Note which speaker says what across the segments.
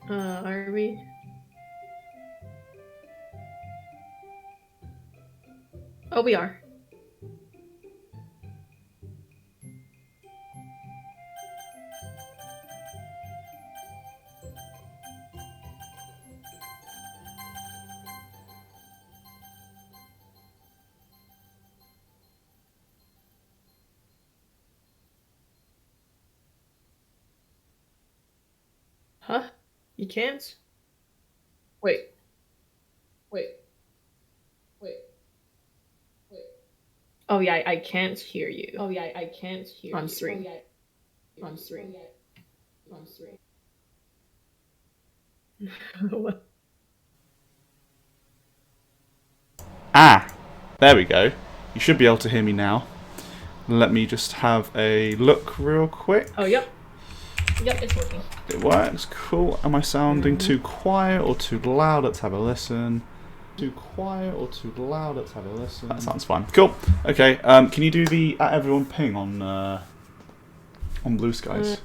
Speaker 1: Are we? Oh, we are. Huh? You can't? Wait. Wait. Wait. Wait. Oh yeah, I can't hear you. Oh yeah, I can't hear on stream. Oh, yeah. On stream. Oh, yeah. On stream. What?
Speaker 2: Ah, there we go. You should be able to hear me now. Let me just have a look real quick.
Speaker 1: Oh, yep. Yep, it's working.
Speaker 2: It works, cool. Am I sounding too quiet or too loud? Let's have a listen. Too quiet or too loud? Let's have a listen. That sounds fine. Cool. Okay. Can you do the at everyone ping on Blue Skies?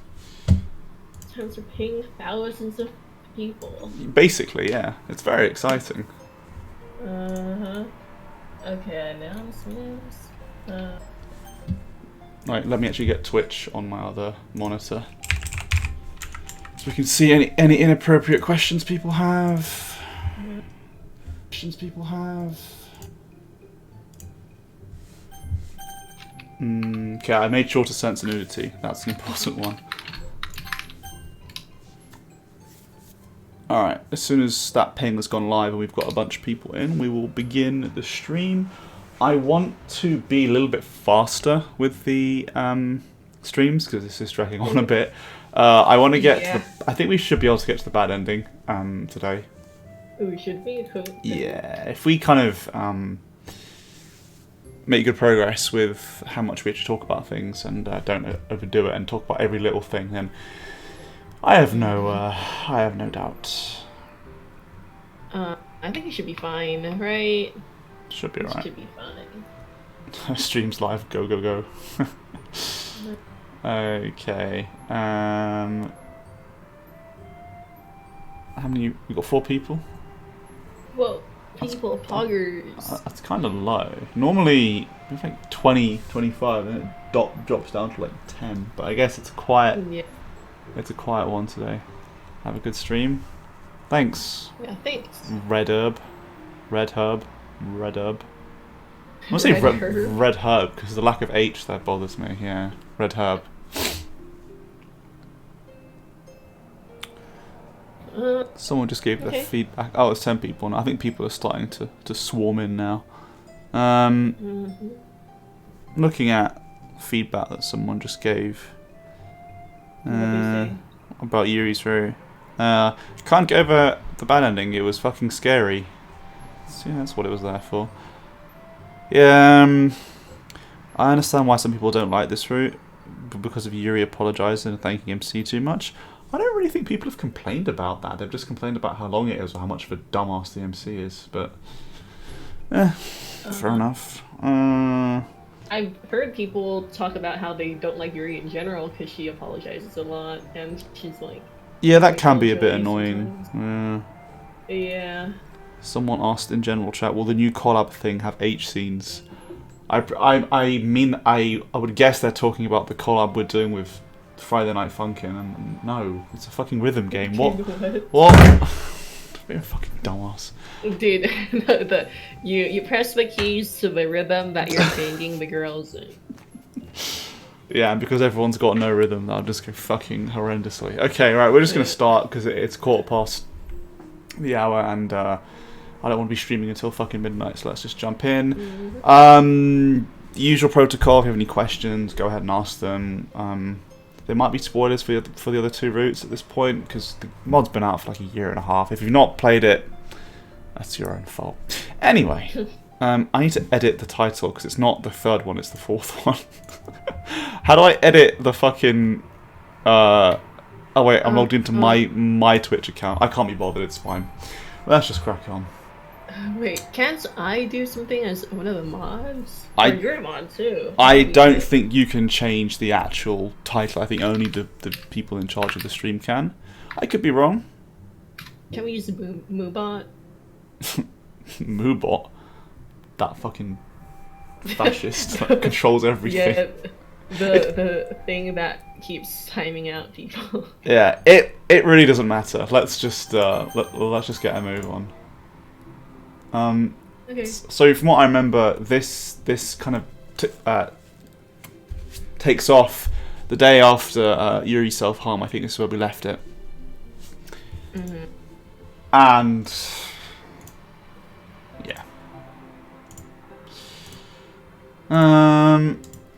Speaker 1: Time to ping thousands of people.
Speaker 2: Basically, yeah. It's very exciting.
Speaker 1: Okay, announcements.
Speaker 2: Right, let me actually get Twitch on my other monitor, so we can see any inappropriate questions people have. Okay, I made sure to censor nudity. That's an important one. Alright, as soon as that ping has gone live and we've got a bunch of people in, we will begin the stream. I want to be a little bit faster with the streams, because this is dragging on a bit. I want to get to the, I think we should be able to get to the bad ending today.
Speaker 1: We should be.
Speaker 2: Yeah, if we kind of make good progress with how much we actually talk about things and don't overdo it and talk about every little thing, then I have no doubt.
Speaker 1: I think it should be fine, right?
Speaker 2: Should be alright.
Speaker 1: Should be fine.
Speaker 2: Streams live, go go go. Okay. How many? We got 4 people.
Speaker 1: Well, people, poggers.
Speaker 2: That's kind of low. Normally, it's like 20, 25, and it drops down to like 10. But I guess it's quiet.
Speaker 1: Yeah.
Speaker 2: It's a quiet one today. Have a good stream. Thanks.
Speaker 1: Yeah, thanks.
Speaker 2: Red herb. I'm gonna say red herb because the lack of H that bothers me. Yeah, red herb. Someone just gave their feedback. Oh, it's 10 people, and I think people are starting to swarm in now. Looking at feedback that someone just gave about Yuri's through. Can't get over the bad ending. It was fucking scary. So, yeah, that's what it was there for. Yeah, I understand why some people don't like this route, but because of Yuri apologising and thanking MC too much. I don't really think people have complained about that. They've just complained about how long it is or how much of a dumbass the MC is. But, fair enough.
Speaker 1: I've heard people talk about how they don't like Yuri in general because she apologizes a lot and she's like...
Speaker 2: Yeah, that can be a bit annoying.
Speaker 1: Yeah.
Speaker 2: Someone asked in general chat, will the new collab thing have H scenes? I mean, I would guess they're talking about the collab we're doing with Friday Night Funkin', and no, it's a fucking rhythm game. What? Be a fucking dumbass.
Speaker 1: Dude, you press the keys to the rhythm that you're banging the girls in.
Speaker 2: Yeah, and because everyone's got no rhythm, that'll just go fucking horrendously. Okay, right, we're just going to start because it's 1:15 the hour, and I don't want to be streaming until fucking midnight, so let's just jump in. Usual protocol, if you have any questions, go ahead and ask them. There might be spoilers for the other 2 routes at this point, because the mod's been out for like a year and a half. If you've not played it, that's your own fault. Anyway, I need to edit the title, because it's not the 3rd one, it's the 4th one. How do I edit the fucking... oh wait, I'm logged into my Twitch account. I can't be bothered, it's fine. Let's just crack on.
Speaker 1: Wait, can't I do something as one of the mods? You're a mod too.
Speaker 2: I don't think you can change the actual title. I think only the people in charge of the stream can. I could be wrong.
Speaker 1: Can we use the Moobot?
Speaker 2: Moobot, that fucking fascist that controls everything.
Speaker 1: Yeah, the thing that keeps timing out people.
Speaker 2: Yeah, it really doesn't matter. Let's just let's just get a move on.
Speaker 1: Okay.
Speaker 2: So from what I remember, this kind of takes off the day after Yuri's self-harm. I think this is where we left it.
Speaker 1: Mm-hmm.
Speaker 2: And yeah.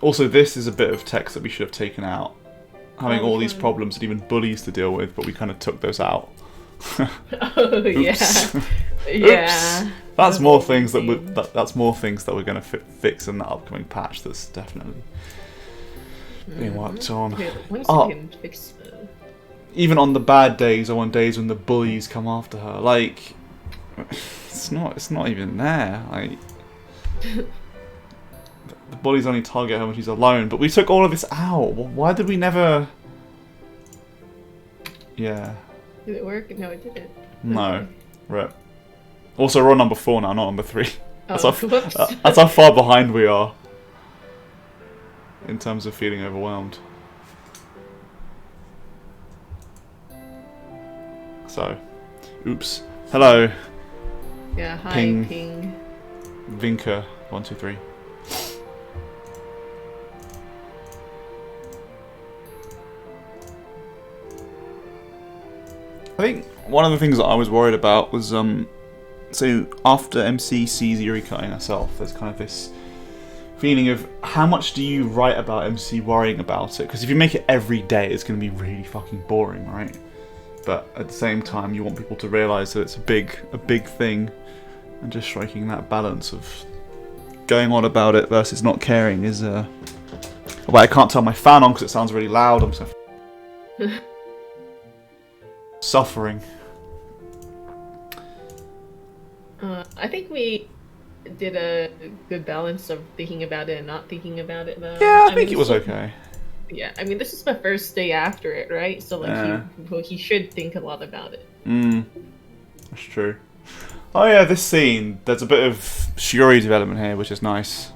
Speaker 2: Also, this is a bit of text that we should have taken out. Having all these problems and even bullies to deal with, but we kind of took those out.
Speaker 1: Oh yeah, yeah.
Speaker 2: That's more things that that's more things that we're going to fix in the upcoming patch. That's definitely being worked on.
Speaker 1: Okay, when's can fix the...
Speaker 2: Even on the bad days or on days when the bullies come after her, like it's not even there. Like the bullies only target her when she's alone. But we took all of this out. Why did we never? Yeah.
Speaker 1: Did it work? No, it didn't.
Speaker 2: No.
Speaker 1: Okay.
Speaker 2: Right. Also, we're on number 4 now, not number 3. That's,
Speaker 1: Oh,
Speaker 2: that's how far behind we are in terms of feeling overwhelmed. So, oops. Hello.
Speaker 1: Yeah, hi, Ping.
Speaker 2: Vinka, 1, 2, 3. I think one of the things that I was worried about was, so after MC sees Yuri cutting herself, there's kind of this feeling of how much do you write about MC worrying about it? Because if you make it every day, it's going to be really fucking boring, right? But at the same time, you want people to realise that it's a big thing, and just striking that balance of going on about it versus not caring is well, I can't turn my fan on because it sounds really loud. I'm so suffering.
Speaker 1: I think we did a good balance of thinking about it and not thinking about it, though.
Speaker 2: Yeah, I think it was okay.
Speaker 1: Yeah, I mean, this is the first day after it, right? So, like, he should think a lot about it.
Speaker 2: That's true. Oh yeah, this scene, there's a bit of Shiori development here, which is nice.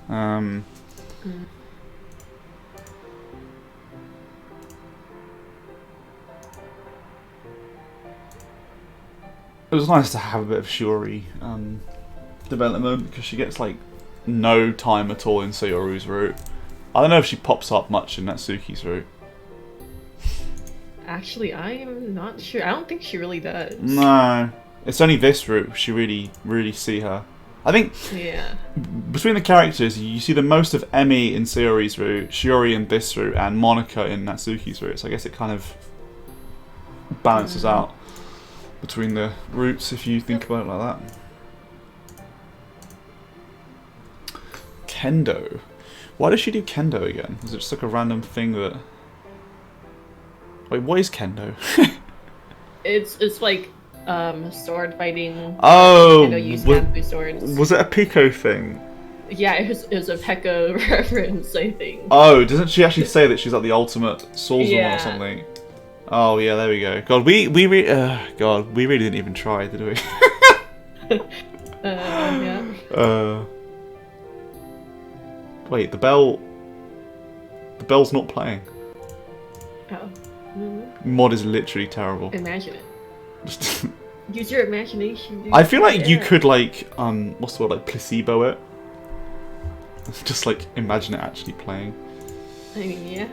Speaker 2: It was nice to have a bit of Shiori development, because she gets, like, no time at all in Sayoru's route. I don't know if she pops up much in Natsuki's route.
Speaker 1: Actually, I am not sure. I don't think she really does.
Speaker 2: No. It's only this route she really see her. I think between the characters, you see the most of Emi in Sayori's route, Shiori in this route, and Monica in Natsuki's route. So I guess it kind of balances out between the routes if you think about it like that. Kendo. Why does she do kendo again? Is it just like a random thing that... Wait, what is kendo?
Speaker 1: It's like sword fighting.
Speaker 2: Oh,
Speaker 1: Kendo use bamboo swords.
Speaker 2: Was it a Pico thing?
Speaker 1: Yeah, it was a Pekka reference, I think.
Speaker 2: Oh, doesn't she actually say that she's like the ultimate swordswoman or something? Oh yeah, there we go. God, we really didn't even try, did we?
Speaker 1: Yeah.
Speaker 2: Wait, the bell's not playing.
Speaker 1: Oh.
Speaker 2: Mod is literally terrible.
Speaker 1: Imagine it. Use your imagination, dude.
Speaker 2: I feel like you could, like, what's the word, like, placebo it? Just, like, imagine it actually playing.
Speaker 1: I mean, yeah.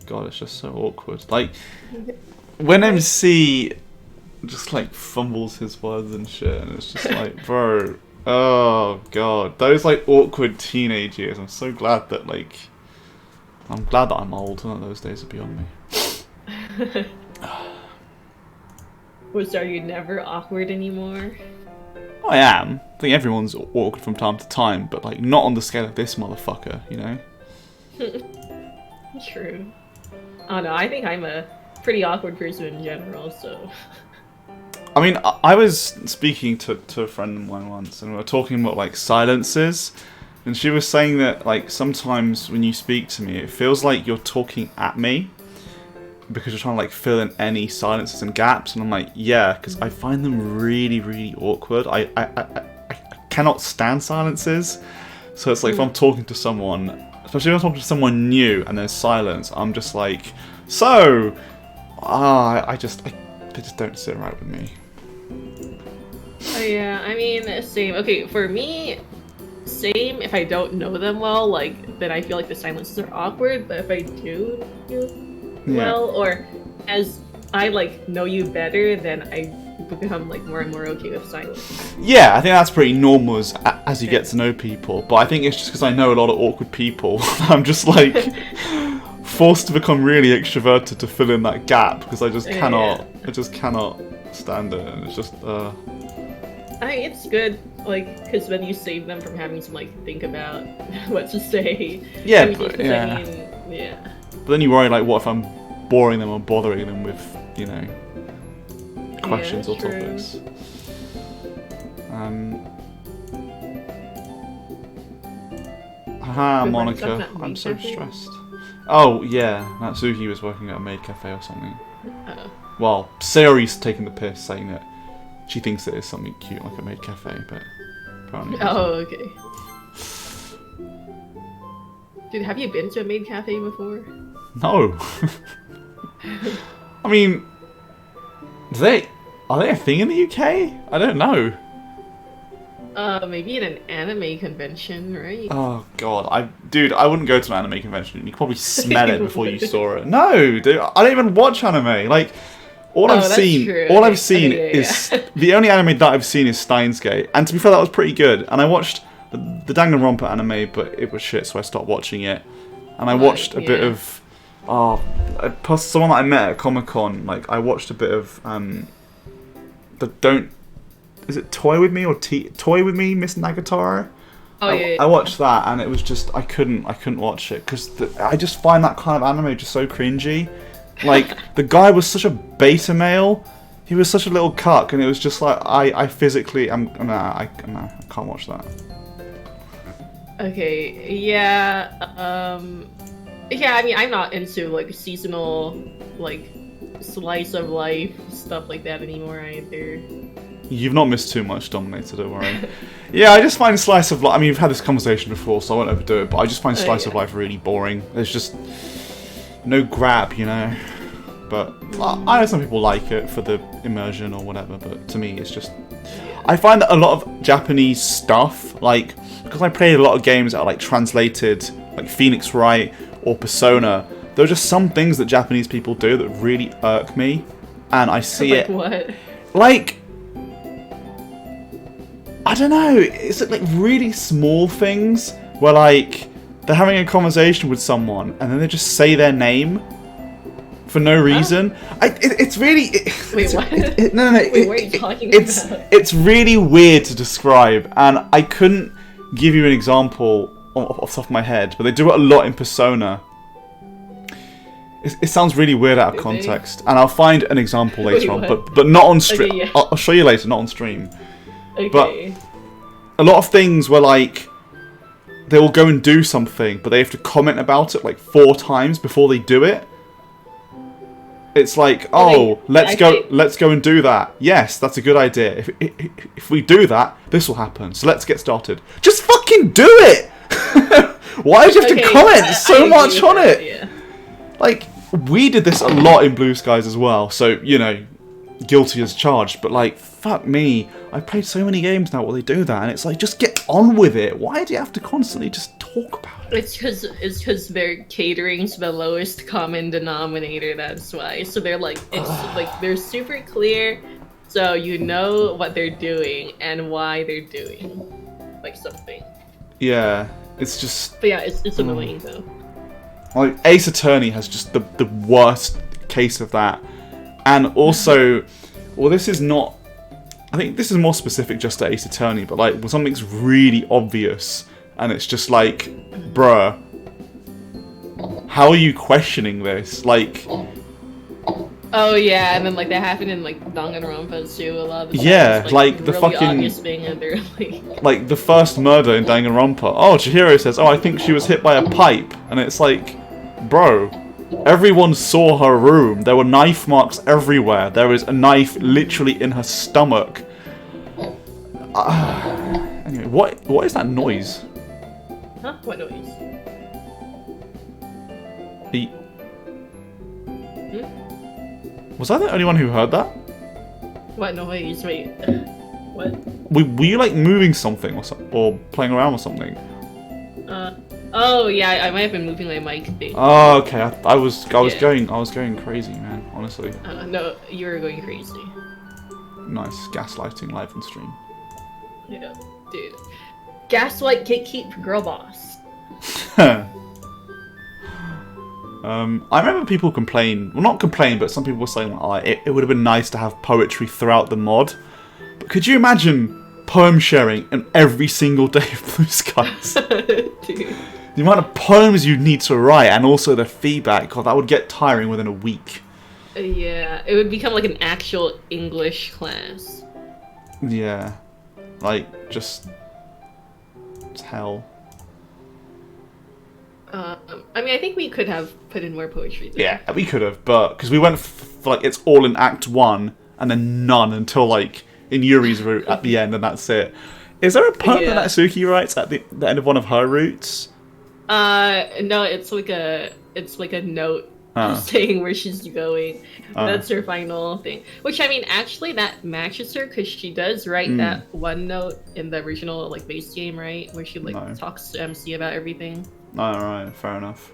Speaker 2: God, it's just so awkward. Like, when MC just, like, fumbles his words and shit, and it's just like, bro, oh, God. Those, like, awkward teenage years, I'm so glad that, like, I'm glad that I'm old, and that those days are beyond me.
Speaker 1: Are you never awkward anymore?
Speaker 2: I am. I think everyone's awkward from time to time, but, like, not on the scale of this motherfucker, you know?
Speaker 1: True. Oh no, I think I'm a pretty awkward person in general, so...
Speaker 2: I mean, I was speaking to a friend of mine once, and we were talking about like silences, and she was saying that like sometimes when you speak to me, it feels like you're talking at me because you're trying to like fill in any silences and gaps, and I'm like, yeah, because I find them really, really awkward. I cannot stand silences, so it's like if I'm talking to someone, especially if I'm talking to someone new, and there's silence, I'm just like, so, they just don't sit right with me.
Speaker 1: Oh yeah, I mean, same. Okay, for me, same. If I don't know them well, like, then I feel like the silences are awkward. But if I do well, or as I like know you better, then I become like more and more okay with silence.
Speaker 2: Yeah, I think that's pretty normal as you get to know people. But I think it's just because I know a lot of awkward people. I'm just like forced to become really extroverted to fill in that gap because I just cannot. I just cannot stand it, and it's just.
Speaker 1: I mean, it's good, like, because then you save them from having to like think about what to say.
Speaker 2: Yeah,
Speaker 1: I mean,
Speaker 2: but
Speaker 1: I mean, yeah.
Speaker 2: But then you worry, like, what if I'm boring them or bothering them with, you know, questions or
Speaker 1: true.
Speaker 2: topics? Haha, Monica, I'm so stressed. Oh, yeah, Natsuki was working at a Maid Cafe or something. Well, Sayori's taking the piss, saying that she thinks it is something cute like a Maid Cafe, but apparently
Speaker 1: okay. Dude, have you been to a Maid Cafe before?
Speaker 2: No. I mean, are they a thing in the UK? I don't know.
Speaker 1: Maybe at an anime convention, right?
Speaker 2: Oh god, I wouldn't go to an anime convention. You could probably smell it before you saw it. No, dude, I don't even watch anime. Like, all I've seen is the only anime that I've seen is Steins Gate, and to be fair, that was pretty good. And I watched the Danganronpa anime, but it was shit, so I stopped watching it. And I watched a bit of someone that I met at Comic-Con. Like, I watched a bit of is it Toy With Me or Toy With Me, Miss Nagatoro? I watched that, and it was just I couldn't watch it because I just find that kind of anime just so cringy. Like, the guy was such a beta male. He was such a little cuck, and it was just like I physically I can't watch that.
Speaker 1: Okay, yeah, yeah, I mean, I'm not into, like, seasonal, like, slice of life stuff like that anymore either.
Speaker 2: You've not missed too much, Dominator, don't worry. Yeah, I just find slice of life, I mean, we've had this conversation before, so I won't overdo it, but I just find slice of life really boring. There's just no grab, you know? But I know some people like it for the immersion or whatever, but to me, it's just... I find that a lot of Japanese stuff, like, because I played a lot of games that are, like, translated, like Phoenix Wright or Persona, there are just some things that Japanese people do that really irk me, and I see it...
Speaker 1: What?
Speaker 2: Like... I don't know, it's like really small things where, like, they're having a conversation with someone and then they just say their name for no reason. It's really...
Speaker 1: Wait, what?
Speaker 2: Wait, what
Speaker 1: are you talking about?
Speaker 2: It's really weird to describe, and I couldn't give you an example off the top of my head, but they do it a lot in Persona. It sounds really weird out of context, and I'll find an example later on, but not on stream. Okay, yeah. I'll show you later, not on stream.
Speaker 1: Okay.
Speaker 2: But a lot of things were like, they will go and do something, but they have to comment about it like 4 times before they do it. It's like, oh, let's go and do that. Yes, that's a good idea. If we do that, this will happen. So let's get started. Just fucking do it! Why do you have to comment so much on it?
Speaker 1: Yeah.
Speaker 2: Like, we did this a lot in Blue Skies as well, so, you know, guilty as charged, but like, fuck me, I've played so many games now where they do that, and it's like, just get on with it. Why do you have to constantly just talk about it?
Speaker 1: It's because they're catering to the lowest common denominator, that's why. So they're like, it's like, they're super clear, so you know what they're doing and why they're doing, like, something.
Speaker 2: Yeah, it's just...
Speaker 1: But yeah, it's annoying, though.
Speaker 2: Like, Ace Attorney has just the worst case of that. And also, well, this is not... I think this is more specific just to Ace Attorney, but like, when something's really obvious, and it's just like, bruh, how are you questioning this? Like...
Speaker 1: Oh yeah, and then like that happened in like Danganronpa too. A lot of the
Speaker 2: Yeah,
Speaker 1: times,
Speaker 2: like the
Speaker 1: really
Speaker 2: fucking
Speaker 1: obvious thing, and they're
Speaker 2: like the first murder in Danganronpa. Oh, Chihiro says, "Oh, I think she was hit by a pipe," and it's like, bro, everyone saw her room. There were knife marks everywhere. There was a knife literally in her stomach. Anyway, what is that noise?
Speaker 1: Huh? What noise?
Speaker 2: Was I the only one who heard that?
Speaker 1: What noise? Wait. What?
Speaker 2: Were you like moving something or playing around with something?
Speaker 1: Oh yeah, I might have been moving my mic thing.
Speaker 2: Oh, okay. I was
Speaker 1: Yeah.
Speaker 2: going crazy, man. Honestly.
Speaker 1: No, you were going crazy.
Speaker 2: Nice gaslighting live on stream.
Speaker 1: Yeah, dude. Gaslight gatekeep girl boss.
Speaker 2: I remember people complain. Well, not complain, but some people were saying, "Oh, it would have been nice to have poetry throughout the mod." But could you imagine poem sharing in every single day of Blue Skies?
Speaker 1: Dude.
Speaker 2: The amount of poems you'd need to write, and also the feedback. God, that would get tiring within a week.
Speaker 1: Yeah, it would become like an actual English class.
Speaker 2: Yeah, like just it's hell.
Speaker 1: I mean, I think we could have put in more poetry there.
Speaker 2: Yeah, we could have, but because we went for like it's all in Act 1 and then none until like in Yuri's route at the end, and that's it. Is there a poem that Natsuki writes at the end of one of her routes?
Speaker 1: No, it's like a note saying where she's going. That's her final thing. Which, I mean, actually that matches her because she does write that one note in the original like base game, right? Where she like talks to MC about everything.
Speaker 2: Alright, fair enough.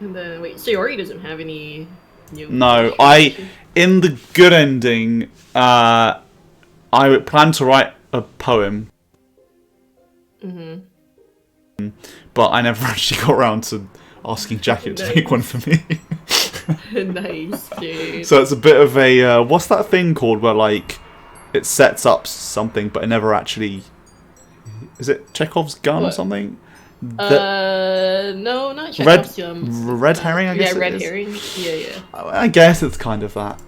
Speaker 1: And then wait, so Yuri doesn't have any new.
Speaker 2: No, in the good ending, I plan to write a poem. But I never actually got around to asking Jacket to make one for me.
Speaker 1: Nice, dude.
Speaker 2: So it's a bit of a what's that thing called where like it sets up something but it never actually is it Chekhov's gun or something?
Speaker 1: No, not Chekhov's gun.
Speaker 2: Red herring, I guess.
Speaker 1: Yeah, red herring. Yeah.
Speaker 2: I guess it's kind of that.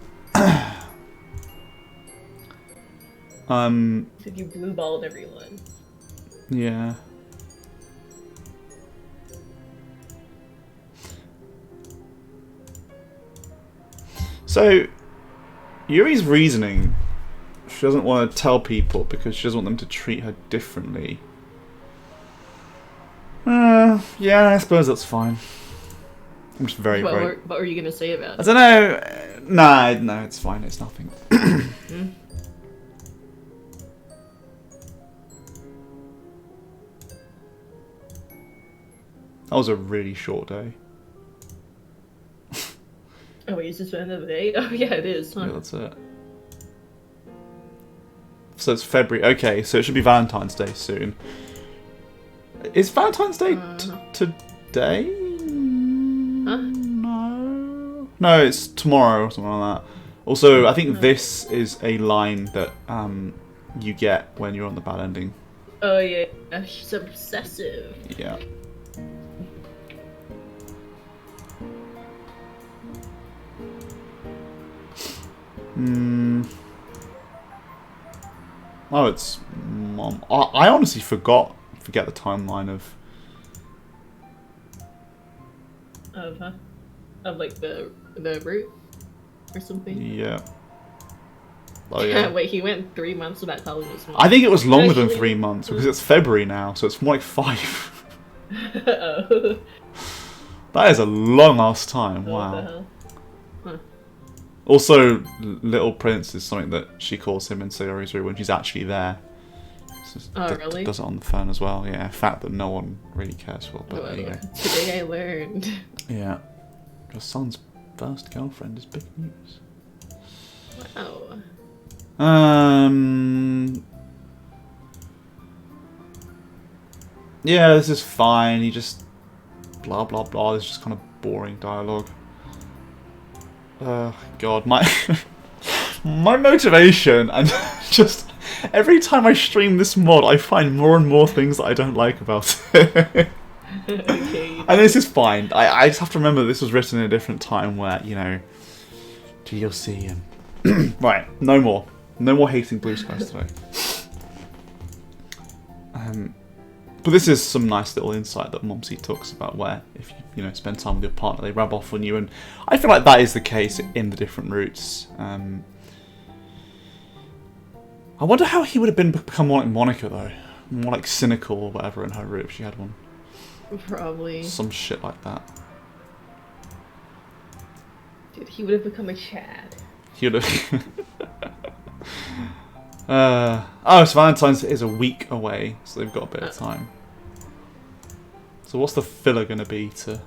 Speaker 1: So you blue balled everyone.
Speaker 2: Yeah. So, Yuri's reasoning, she doesn't want to tell people because she doesn't want them to treat her differently. Yeah, I suppose that's fine. I'm just very.
Speaker 1: What were you gonna say about it?
Speaker 2: I don't know. No, it's fine. It's nothing. That was a really short day.
Speaker 1: Oh wait, is this the end of the day? Oh yeah, it is. Huh?
Speaker 2: Yeah, that's it. So it's February. Okay, so it should be Valentine's Day soon. Is Valentine's Day today?
Speaker 1: Huh?
Speaker 2: No, it's tomorrow or something like that. Also, I think this is a line that you get when you're on the bad ending.
Speaker 1: Oh yeah, she's obsessive.
Speaker 2: Yeah. Oh, it's Mom. I honestly forget the timeline of
Speaker 1: like the route or something.
Speaker 2: Yeah. Oh yeah.
Speaker 1: Wait, he went 3 months without telling us.
Speaker 2: I think it was longer than 3 months because it's February now, so it's more like 5.
Speaker 1: Oh.
Speaker 2: That is a long ass time. Wow.
Speaker 1: What the hell? Huh.
Speaker 2: Also, Little Prince is something that she calls him in Sayori's room when she's actually there.
Speaker 1: Really?
Speaker 2: Does it on the phone as well. Yeah, a fact that no one really cares for. But there you go.
Speaker 1: Today I learned.
Speaker 2: Yeah. Your son's first girlfriend is big news.
Speaker 1: Wow.
Speaker 2: Yeah, this is fine. He just blah blah blah. This is just kind of boring dialogue. God, my my motivation and just every time I stream this mod, I find more and more things that I don't like about it.
Speaker 1: Okay,
Speaker 2: And this is fine. I just have to remember this was written in a different time where, you know, you'll see him. Right, no more. No more hating blue skies today. But this is some nice little insight that Momsy talks about where if you know, spend time with your partner, they rub off on you. And I feel like that is the case in the different routes. I wonder how he would have become more like Monica, though. More like cynical or whatever in her route if she had one.
Speaker 1: Probably.
Speaker 2: Some shit like that.
Speaker 1: Dude, he would have become a Chad.
Speaker 2: He would have... oh, so Valentine's is a week away, so they've got a bit of time. So what's the filler going to be to...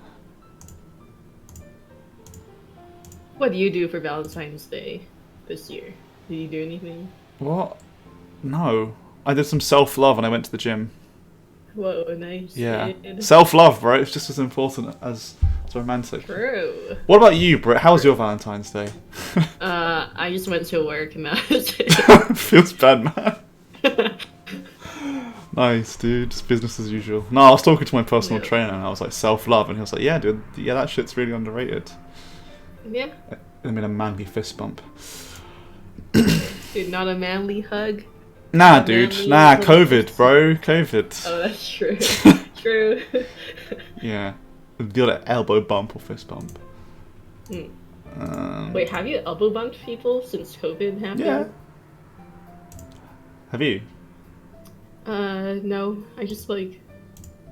Speaker 1: What do you do for Valentine's Day this year? Did you do anything?
Speaker 2: What? No. I did some self-love and I went to the gym.
Speaker 1: Whoa, nice.
Speaker 2: Yeah. Self-love, bro. It's just as important as romantic.
Speaker 1: True.
Speaker 2: What about you, Britt? How was your Valentine's Day?
Speaker 1: I just went to work and that was it.
Speaker 2: Feels bad, man. Nice, dude. Just business as usual. No, I was talking to my personal trainer and I was like, self-love. And he was like, yeah, dude. Yeah, that shit's really underrated.
Speaker 1: Yeah.
Speaker 2: I mean, a manly fist bump.
Speaker 1: Dude, not a manly hug?
Speaker 2: Nah, dude. Nah, COVID, bro. COVID.
Speaker 1: Oh, that's true. True.
Speaker 2: Yeah. The other elbow bump or fist bump.
Speaker 1: Wait, have you elbow bumped people since COVID happened?
Speaker 2: Yeah. Have you?
Speaker 1: No. I just, like,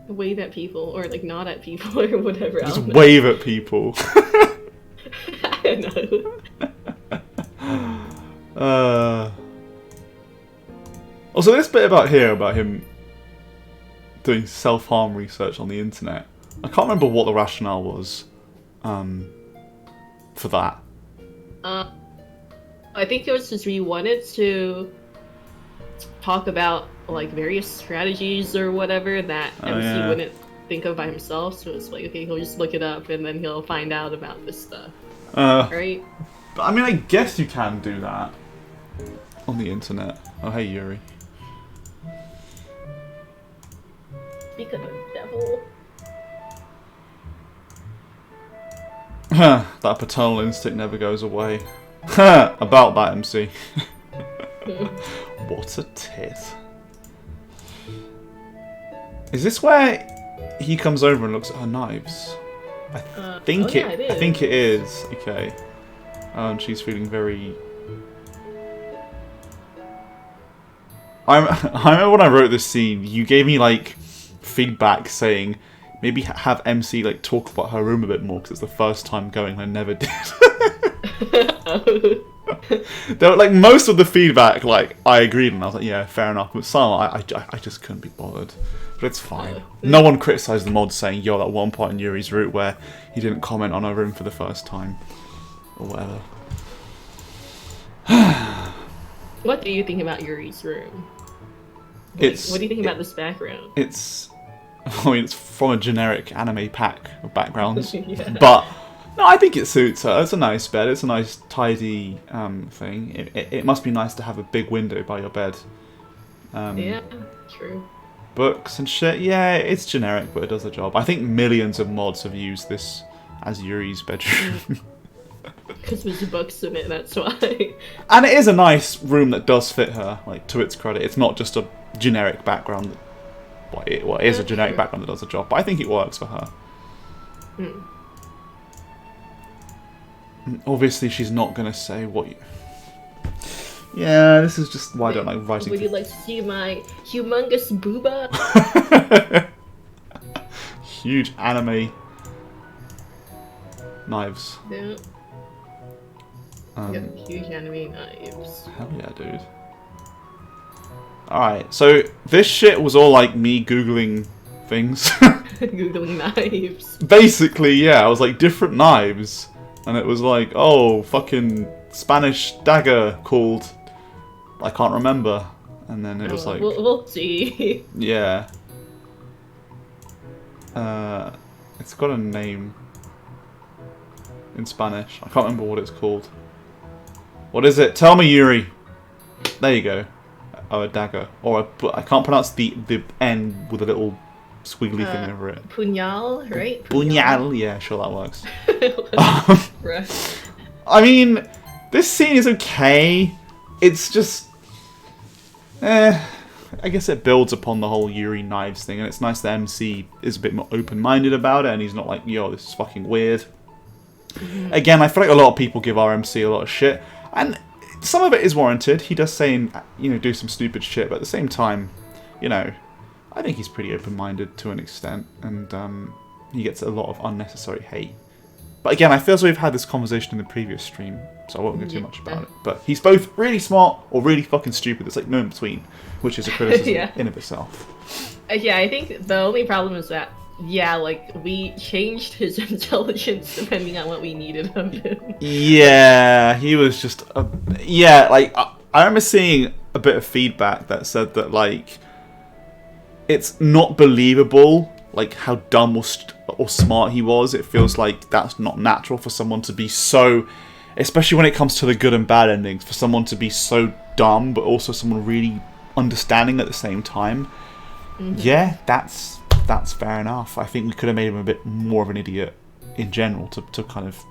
Speaker 1: wave at people, or, like, nod at people, or whatever.
Speaker 2: Just wave at people.
Speaker 1: I don't know.
Speaker 2: Also, this bit about him doing self-harm research on the internet. I can't remember what the rationale was for that.
Speaker 1: I think it was just he wanted to talk about like various strategies or whatever that MC wouldn't think of by himself. So it's like, okay, he'll just look it up and then he'll find out about this stuff. Right?
Speaker 2: But I mean, I guess you can do that on the internet. Oh, hey, Yuri.
Speaker 1: Speak of the devil.
Speaker 2: That paternal instinct never goes away. About that, MC. What a tit. Is this where he comes over and looks at her knives? I think it is. I think it is. Okay. She's feeling very... I remember when I wrote this scene, you gave me like feedback saying maybe have MC like talk about her room a bit more because it's the first time going and I never did. There were like most of the feedback like I agreed and I was like, yeah, fair enough, but some I just couldn't be bothered. But it's fine. No one criticised the mod saying, yo, that one part in Yuri's route where he didn't comment on her room for the first time or whatever.
Speaker 1: What do you think about Yuri's room? What do you think about this background?
Speaker 2: I mean, it's from a generic anime pack of backgrounds, but no, I think it suits her. It's a nice bed. It's a nice, tidy thing. It must be nice to have a big window by your bed.
Speaker 1: Yeah, true.
Speaker 2: Books and shit. Yeah, it's generic, but it does the job. I think millions of mods have used this as Yuri's bedroom.
Speaker 1: Because there's books in it, that's why.
Speaker 2: And it is a nice room that does fit her, like, to its credit. It's not just a generic background. It is a generic background that does the job, but I think it works for her. Obviously, she's not going to say what you... Yeah, this is just why I don't like writing...
Speaker 1: Would you like to see my humongous booba?
Speaker 2: Huge anime knives.
Speaker 1: Yeah. Huge anime knives.
Speaker 2: Hell yeah, dude. Alright, so this shit was all like me Googling things.
Speaker 1: Googling knives.
Speaker 2: Basically, yeah, I was like, different knives. And it was like, oh, fucking Spanish dagger called... I can't remember. And then it was like...
Speaker 1: We'll see.
Speaker 2: Yeah. It's got a name. In Spanish. I can't remember what it's called. What is it? Tell me, Yuri. There you go. Oh, a dagger. Or I can't pronounce the N with a little squiggly thing over it.
Speaker 1: Punyal, right?
Speaker 2: Punyal, yeah, sure that works.
Speaker 1: Bruh.
Speaker 2: I mean, this scene is okay. It's just, I guess it builds upon the whole Yuri knives thing, and it's nice that MC is a bit more open-minded about it, and he's not like, yo, this is fucking weird. Again, I feel like a lot of people give our MC a lot of shit, and some of it is warranted. He does say, do some stupid shit, but at the same time, I think he's pretty open-minded to an extent, and he gets a lot of unnecessary hate. But again, I feel as though we've had this conversation in the previous stream, so I won't go too much about it. But he's both really smart or really fucking stupid. There's like no in between, which is a criticism in of itself.
Speaker 1: Yeah, I think the only problem is that, we changed his intelligence depending on what we needed of him.
Speaker 2: Yeah, he was just I remember seeing a bit of feedback that said that, like, it's not believable, like, how dumb or smart he was. It feels like that's not natural for someone to be so, especially when it comes to the good and bad endings, for someone to be so dumb, but also someone really understanding at the same time. Yeah, that's fair enough. I think we could have made him a bit more of an idiot in general to kind of,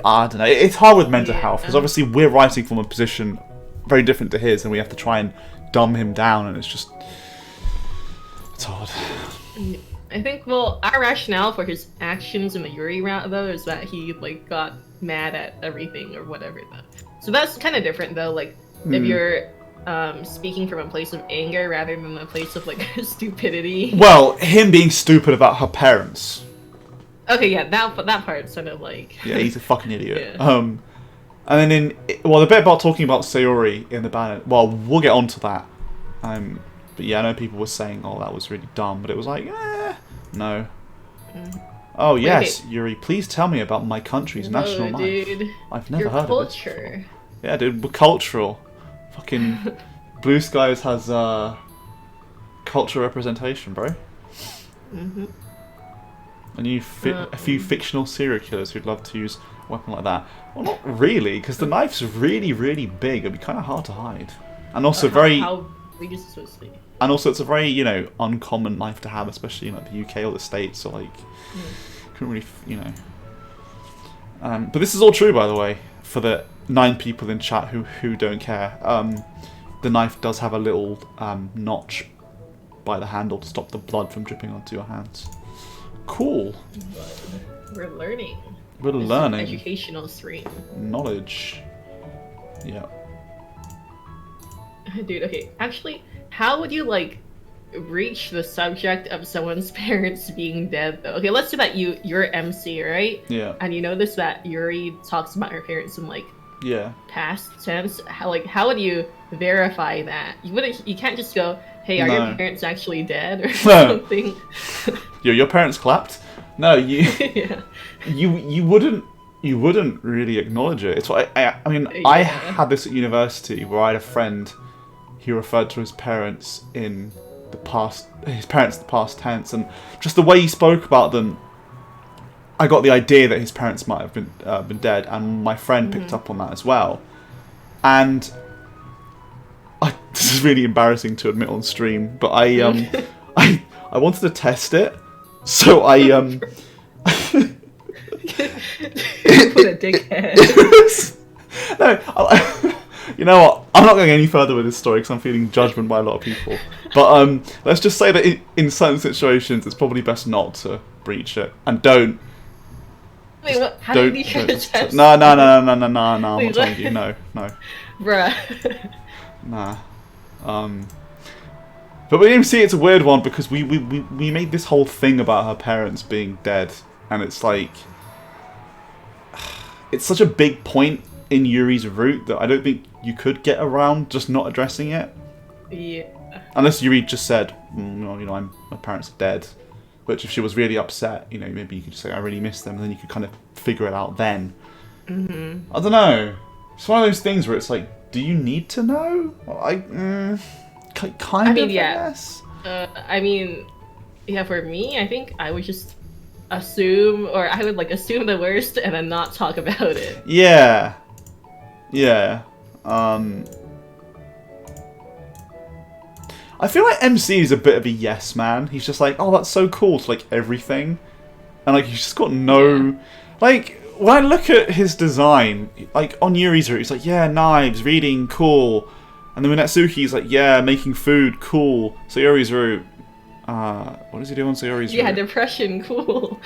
Speaker 2: I don't know. It's hard with mental health, because obviously we're writing from a position very different to his, and we have to try and dumb him down, and it's hard.
Speaker 1: I think, our rationale for his actions in the Yuri route, though, is that he, got mad at everything or whatever, though. So that's kind of different, though, if you're speaking from a place of anger rather than a place of, stupidity.
Speaker 2: Well, him being stupid about her parents.
Speaker 1: Okay, yeah, that part's kind of like...
Speaker 2: Yeah, he's a fucking idiot. And then the bit about talking about Sayori in the banner, well, we'll get onto that. But yeah, I know people were saying, oh, that was really dumb, but it was like, no. Oh, yes, wait. Yuri, please tell me about my country's national knife. Dude. I've never heard of it. Yeah, dude, we're cultural. Fucking Blue Skies has cultural representation, bro. And a few fictional serial killers who'd love to use a weapon like that. Well, not really, because the knife's really, really big. It'd be kind of hard to hide. And also
Speaker 1: how big is it supposed to be?
Speaker 2: And also, it's a very, uncommon knife to have, especially in the UK or the States. So, couldn't really, But this is all true, by the way, for the 9 people in chat who don't care. The knife does have a little notch by the handle to stop the blood from dripping onto your hands. Cool.
Speaker 1: We're learning.
Speaker 2: We're learning.
Speaker 1: Educational stream.
Speaker 2: Knowledge. Yeah.
Speaker 1: Dude, okay. Actually, how would you, reach the subject of someone's parents being dead, though? Okay, let's do that. You're MC, right?
Speaker 2: Yeah.
Speaker 1: And you notice that Yuri talks about her parents in, past tense. How would you verify that? You can't just go, hey, are your parents actually dead or something?
Speaker 2: Your parents clapped? No, you
Speaker 1: yeah.
Speaker 2: you wouldn't really acknowledge it. It's what I had this at university where I had a friend who referred to his parents in the past tense, and just the way he spoke about them, I got the idea that his parents might have been dead, and my friend picked up on that as well. And this is really embarrassing to admit on stream, but I wanted to test it, so I
Speaker 1: What a dickhead.
Speaker 2: No, you know what? I'm not going any further with this story because I'm feeling judgment by a lot of people. But let's just say that in certain situations, it's probably best not to breach it, and don't.
Speaker 1: Wait, what? How did you try to test?
Speaker 2: No. I'm not telling you. No.
Speaker 1: Bruh.
Speaker 2: Nah. But with AMC, it's a weird one because we made this whole thing about her parents being dead, and it's like, it's such a big point in Yuri's route that I don't think you could get around just not addressing it.
Speaker 1: Yeah.
Speaker 2: Unless Yuri just said, my parents are dead. Which, if she was really upset, maybe you could just say, I really miss them, and then you could kind of figure it out then. I don't know. It's one of those things where it's like, do you need to know? Kind of, I guess.
Speaker 1: For me, I think I would just assume, or I would assume the worst and then not talk about it.
Speaker 2: Yeah. I feel like MC is a bit of a yes man. He's just like, oh, that's so cool to like everything, and like he's just got no like. When I look at his design, like on Yuri's route, he's like, yeah, knives, reading, cool, and then with Natsuki's like, yeah, making food, cool. Sayori's route, what does he do on Sayori's route?
Speaker 1: Yeah, depression, cool.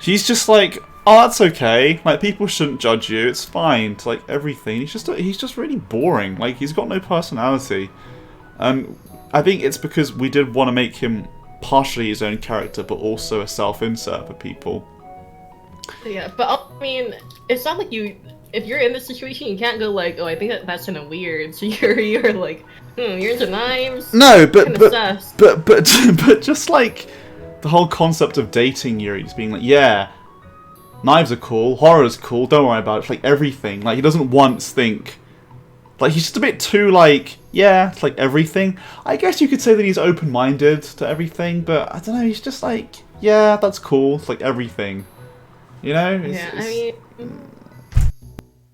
Speaker 2: He's just like, oh, that's okay. Like people shouldn't judge you. It's fine. To like everything. He's just really boring. Like he's got no personality. I think it's because we did want to make him partially his own character, but also a self-insert for people.
Speaker 1: Yeah, but I mean, it's not like you. If you're in this situation, you can't go like, oh, I think that's kind of weird. So you're like, you're into knives.
Speaker 2: No, but just like the whole concept of dating Yuri, just being like, yeah, knives are cool, horror's cool. Don't worry about it. It's like everything. Like he doesn't once think. Like he's just a bit too like, yeah, it's like everything. I guess you could say that he's open-minded to everything, but I don't know. He's just like, yeah, that's cool. It's like everything. You know?
Speaker 1: I mean,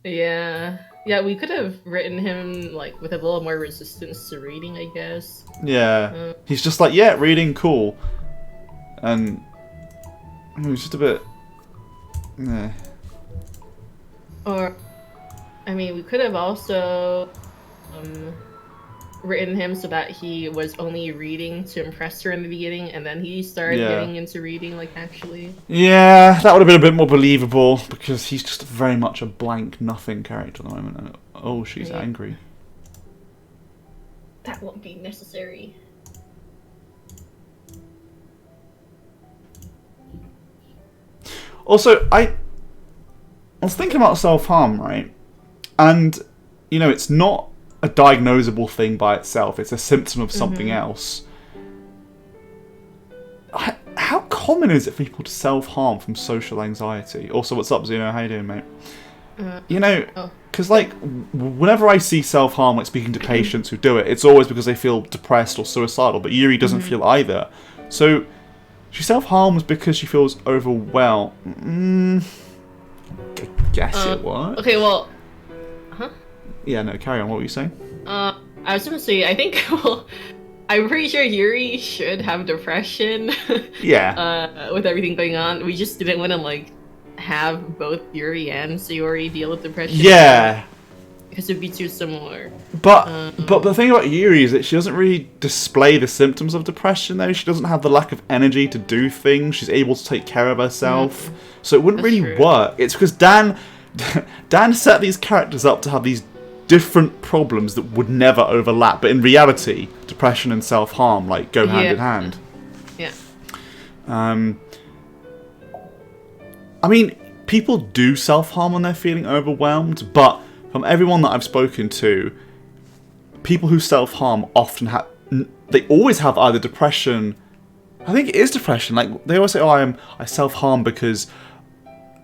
Speaker 1: yeah, we could have written him like with a little more resistance to reading, I guess.
Speaker 2: Yeah, he's just like, yeah, reading, cool, and he's just a bit.
Speaker 1: Or, I mean, we could have also written him so that he was only reading to impress her in the beginning, and then he started getting into reading, like, actually.
Speaker 2: Yeah, that would have been a bit more believable, because he's just very much a blank, nothing character at the moment. And, oh, she's angry.
Speaker 1: That won't be necessary.
Speaker 2: Also, I was thinking about self-harm, right? And, you know, it's not a diagnosable thing by itself. It's a symptom of something else. How common is it for people to self-harm from social anxiety? Also, what's up, Zuno? How you doing, mate? You know, because, like, whenever I see self-harm, like, speaking to patients who do it, it's always because they feel depressed or suicidal, but Yuri doesn't feel either. So, she self-harms because she feels overwhelmed. I guess it was.
Speaker 1: Okay, well...
Speaker 2: Yeah, no, carry on. What were you saying?
Speaker 1: I was gonna say, I think, well, I'm pretty sure Yuri should have depression.
Speaker 2: Yeah.
Speaker 1: With everything going on. We just didn't want to, like, have both Yuri and Sayori deal with depression.
Speaker 2: Yeah.
Speaker 1: Because it'd be too similar.
Speaker 2: But the thing about Yuri is that she doesn't really display the symptoms of depression, though. She doesn't have the lack of energy to do things. She's able to take care of herself. So it wouldn't really work. It's because Dan set these characters up to have these different problems that would never overlap, but in reality, depression and self-harm like go hand in hand.
Speaker 1: Yeah.
Speaker 2: I mean, people do self-harm when they're feeling overwhelmed, but from everyone that I've spoken to, people who self-harm often they always have either depression. I think it is depression. Like they always say, "Oh, I self-harm because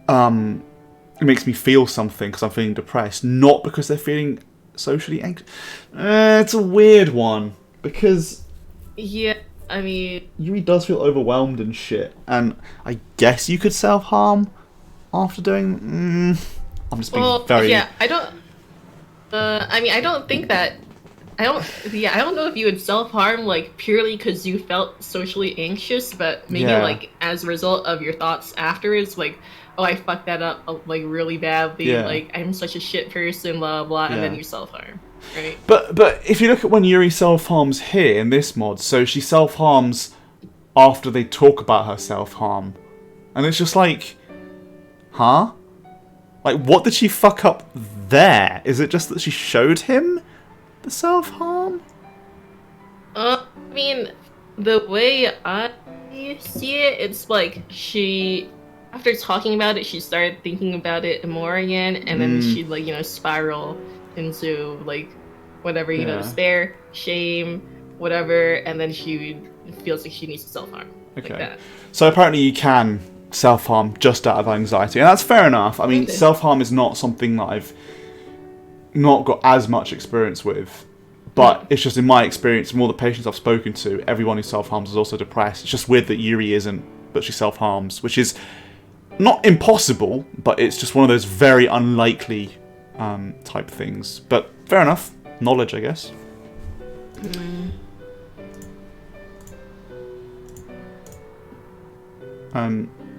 Speaker 2: it makes me feel something because I'm feeling depressed, not because they're feeling socially anxious." It's a weird one because
Speaker 1: I mean,
Speaker 2: Yuri does feel overwhelmed and shit, and I guess you could self-harm after doing. I'm just being very.
Speaker 1: Yeah, I don't. I mean, I don't think that. I don't know if you would self-harm like purely because you felt socially anxious, but maybe like as a result of your thoughts afterwards, like, oh, I fucked that up like really badly, like I'm such a shit person, blah blah, and then you self-harm, right?
Speaker 2: But if you look at when Yuri self-harms here in this mod, so she self-harms after they talk about her self-harm, and it's just like, huh? Like, what did she fuck up there? Is it just that she showed him the self-harm?
Speaker 1: I mean, the way I see it, it's like she, after talking about it, she started thinking about it more again, and then she'd, like, you know, spiral into, like, whatever, you know, despair, shame, whatever, and then she feels like she needs to self-harm.
Speaker 2: Okay.
Speaker 1: Like that.
Speaker 2: So apparently you can self-harm just out of anxiety, and that's fair enough. I mean, self-harm is not something that I've not got as much experience with, but it's just in my experience, from all the patients I've spoken to, everyone who self-harms is also depressed. It's just weird that Yuri isn't, but she self-harms, which is not impossible, but it's just one of those very unlikely type things. But fair enough. Knowledge, I guess.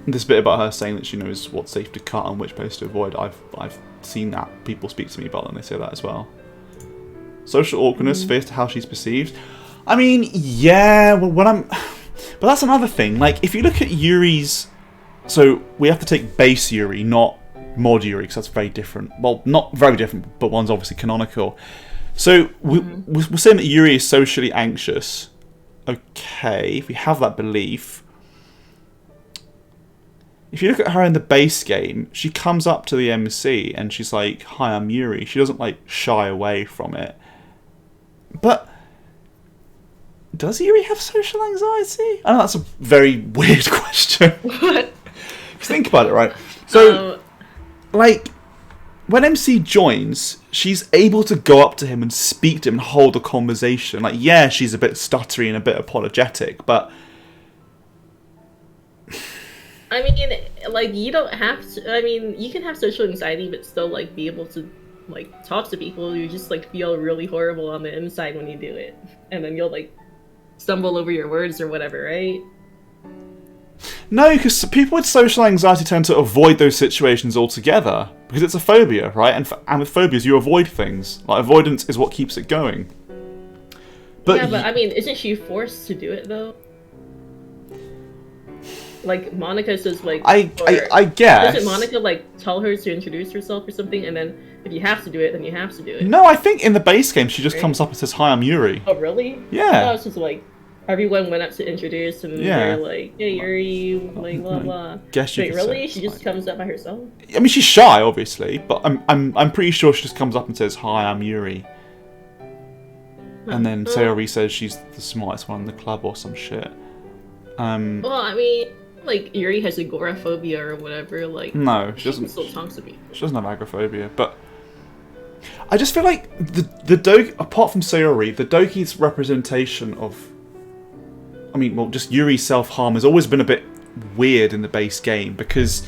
Speaker 2: This bit about her saying that she knows what's safe to cut and which place to avoid. I've seen that. People speak to me about it and they say that as well. Social awkwardness, fears to how she's perceived. I mean, yeah, well, but that's another thing. Like, if you look at Yuri's... So, we have to take base Yuri, not mod Yuri, because that's very different. Well, not very different, but one's obviously canonical. So, we're saying that Yuri is socially anxious. Okay, if we have that belief... If you look at her in the base game, she comes up to the MC and she's like, "Hi, I'm Yuri." She doesn't, like, shy away from it. But... does Yuri have social anxiety? I know that's a very weird question.
Speaker 1: What?
Speaker 2: Think about it, right? So, like, when MC joins, she's able to go up to him and speak to him and hold a conversation. Like, yeah, she's a bit stuttery and a bit apologetic, but...
Speaker 1: I mean, like, you don't have to... I mean, you can have social anxiety, but still, like, be able to, like, talk to people. You just, like, feel really horrible on the inside when you do it. And then you'll, like, stumble over your words or whatever, right?
Speaker 2: No, because people with social anxiety tend to avoid those situations altogether. Because it's a phobia, right? And with phobias, you avoid things. Like, avoidance is what keeps it going. But
Speaker 1: yeah, but, I mean, isn't she forced to do it, though? Like, Monica says, like...
Speaker 2: I guess.
Speaker 1: Doesn't Monica, like, tell her to introduce herself or something, and then if you have to do it, then you have to do it?
Speaker 2: No, I think in the base game, she just comes up and says, "Hi, I'm Yuri."
Speaker 1: Oh, really?
Speaker 2: Yeah.
Speaker 1: Oh, it's just, like, everyone went up to introduce, and they're like, "Hey, Yuri," like, blah, blah.
Speaker 2: Guess you
Speaker 1: Wait,
Speaker 2: could
Speaker 1: really?
Speaker 2: say,
Speaker 1: She just comes up by herself?
Speaker 2: I mean, she's shy, obviously, but I'm pretty sure she just comes up and says, "Hi, I'm Yuri." And then Sayori says she's the smartest one in the club or some shit.
Speaker 1: Well, I mean... like, Yuri has agoraphobia or whatever, like...
Speaker 2: No, she doesn't.
Speaker 1: Still talks to people.
Speaker 2: She doesn't have agoraphobia, but... I just feel like the Doki, apart from Sayori, the Doki's representation of... I mean, well, just Yuri's self-harm has always been a bit weird in the base game, because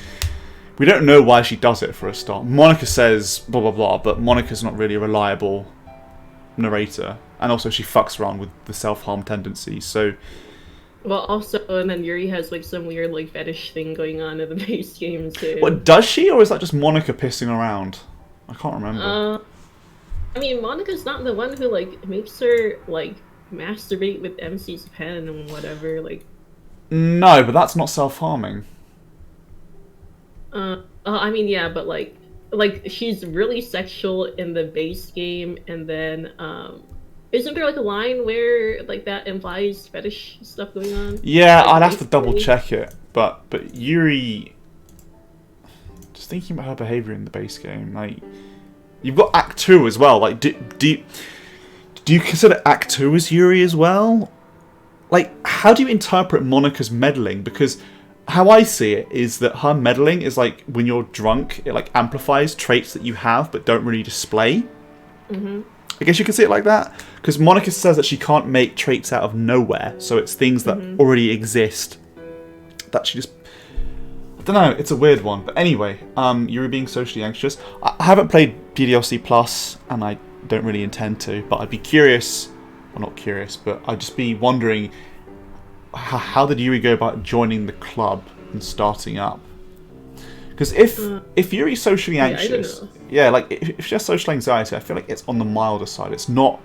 Speaker 2: we don't know why she does it, for a start. Monica says blah blah blah, but Monica's not really a reliable narrator. And also she fucks around with the self-harm tendencies, so...
Speaker 1: Well, also, and then Yuri has, like, some weird, like, fetish thing going on in the base game, too.
Speaker 2: What, does she, or is that just Monica pissing around? I can't remember.
Speaker 1: I mean, Monica's not the one who, like, makes her, like, masturbate with MC's pen and whatever, like...
Speaker 2: No, but that's not self-harming.
Speaker 1: I mean, yeah, but, like, she's really sexual in the base game, and then, isn't there, like, a line where, like, that implies fetish stuff going on?
Speaker 2: Yeah,
Speaker 1: like,
Speaker 2: I'd have to double check it, but Yuri... Just thinking about her behaviour in the base game, like... You've got Act 2 as well, like, do you consider Act 2 as Yuri as well? Like, how do you interpret Monica's meddling? Because how I see it is that her meddling is like, when you're drunk, it, like, amplifies traits that you have but don't really display.
Speaker 1: Mm-hmm.
Speaker 2: I guess you could see it like that. Because Monica says that she can't make traits out of nowhere, so it's things that already exist that she just... I don't know, it's a weird one. But anyway, Yuri being socially anxious. I haven't played PDLC Plus, and I don't really intend to, but I'd be curious... Well, not curious, but I'd just be wondering... How did Yuri go about joining the club and starting up? Because if Yuri's socially anxious... Yeah, like, if she has social anxiety, I feel like it's on the milder side. It's not...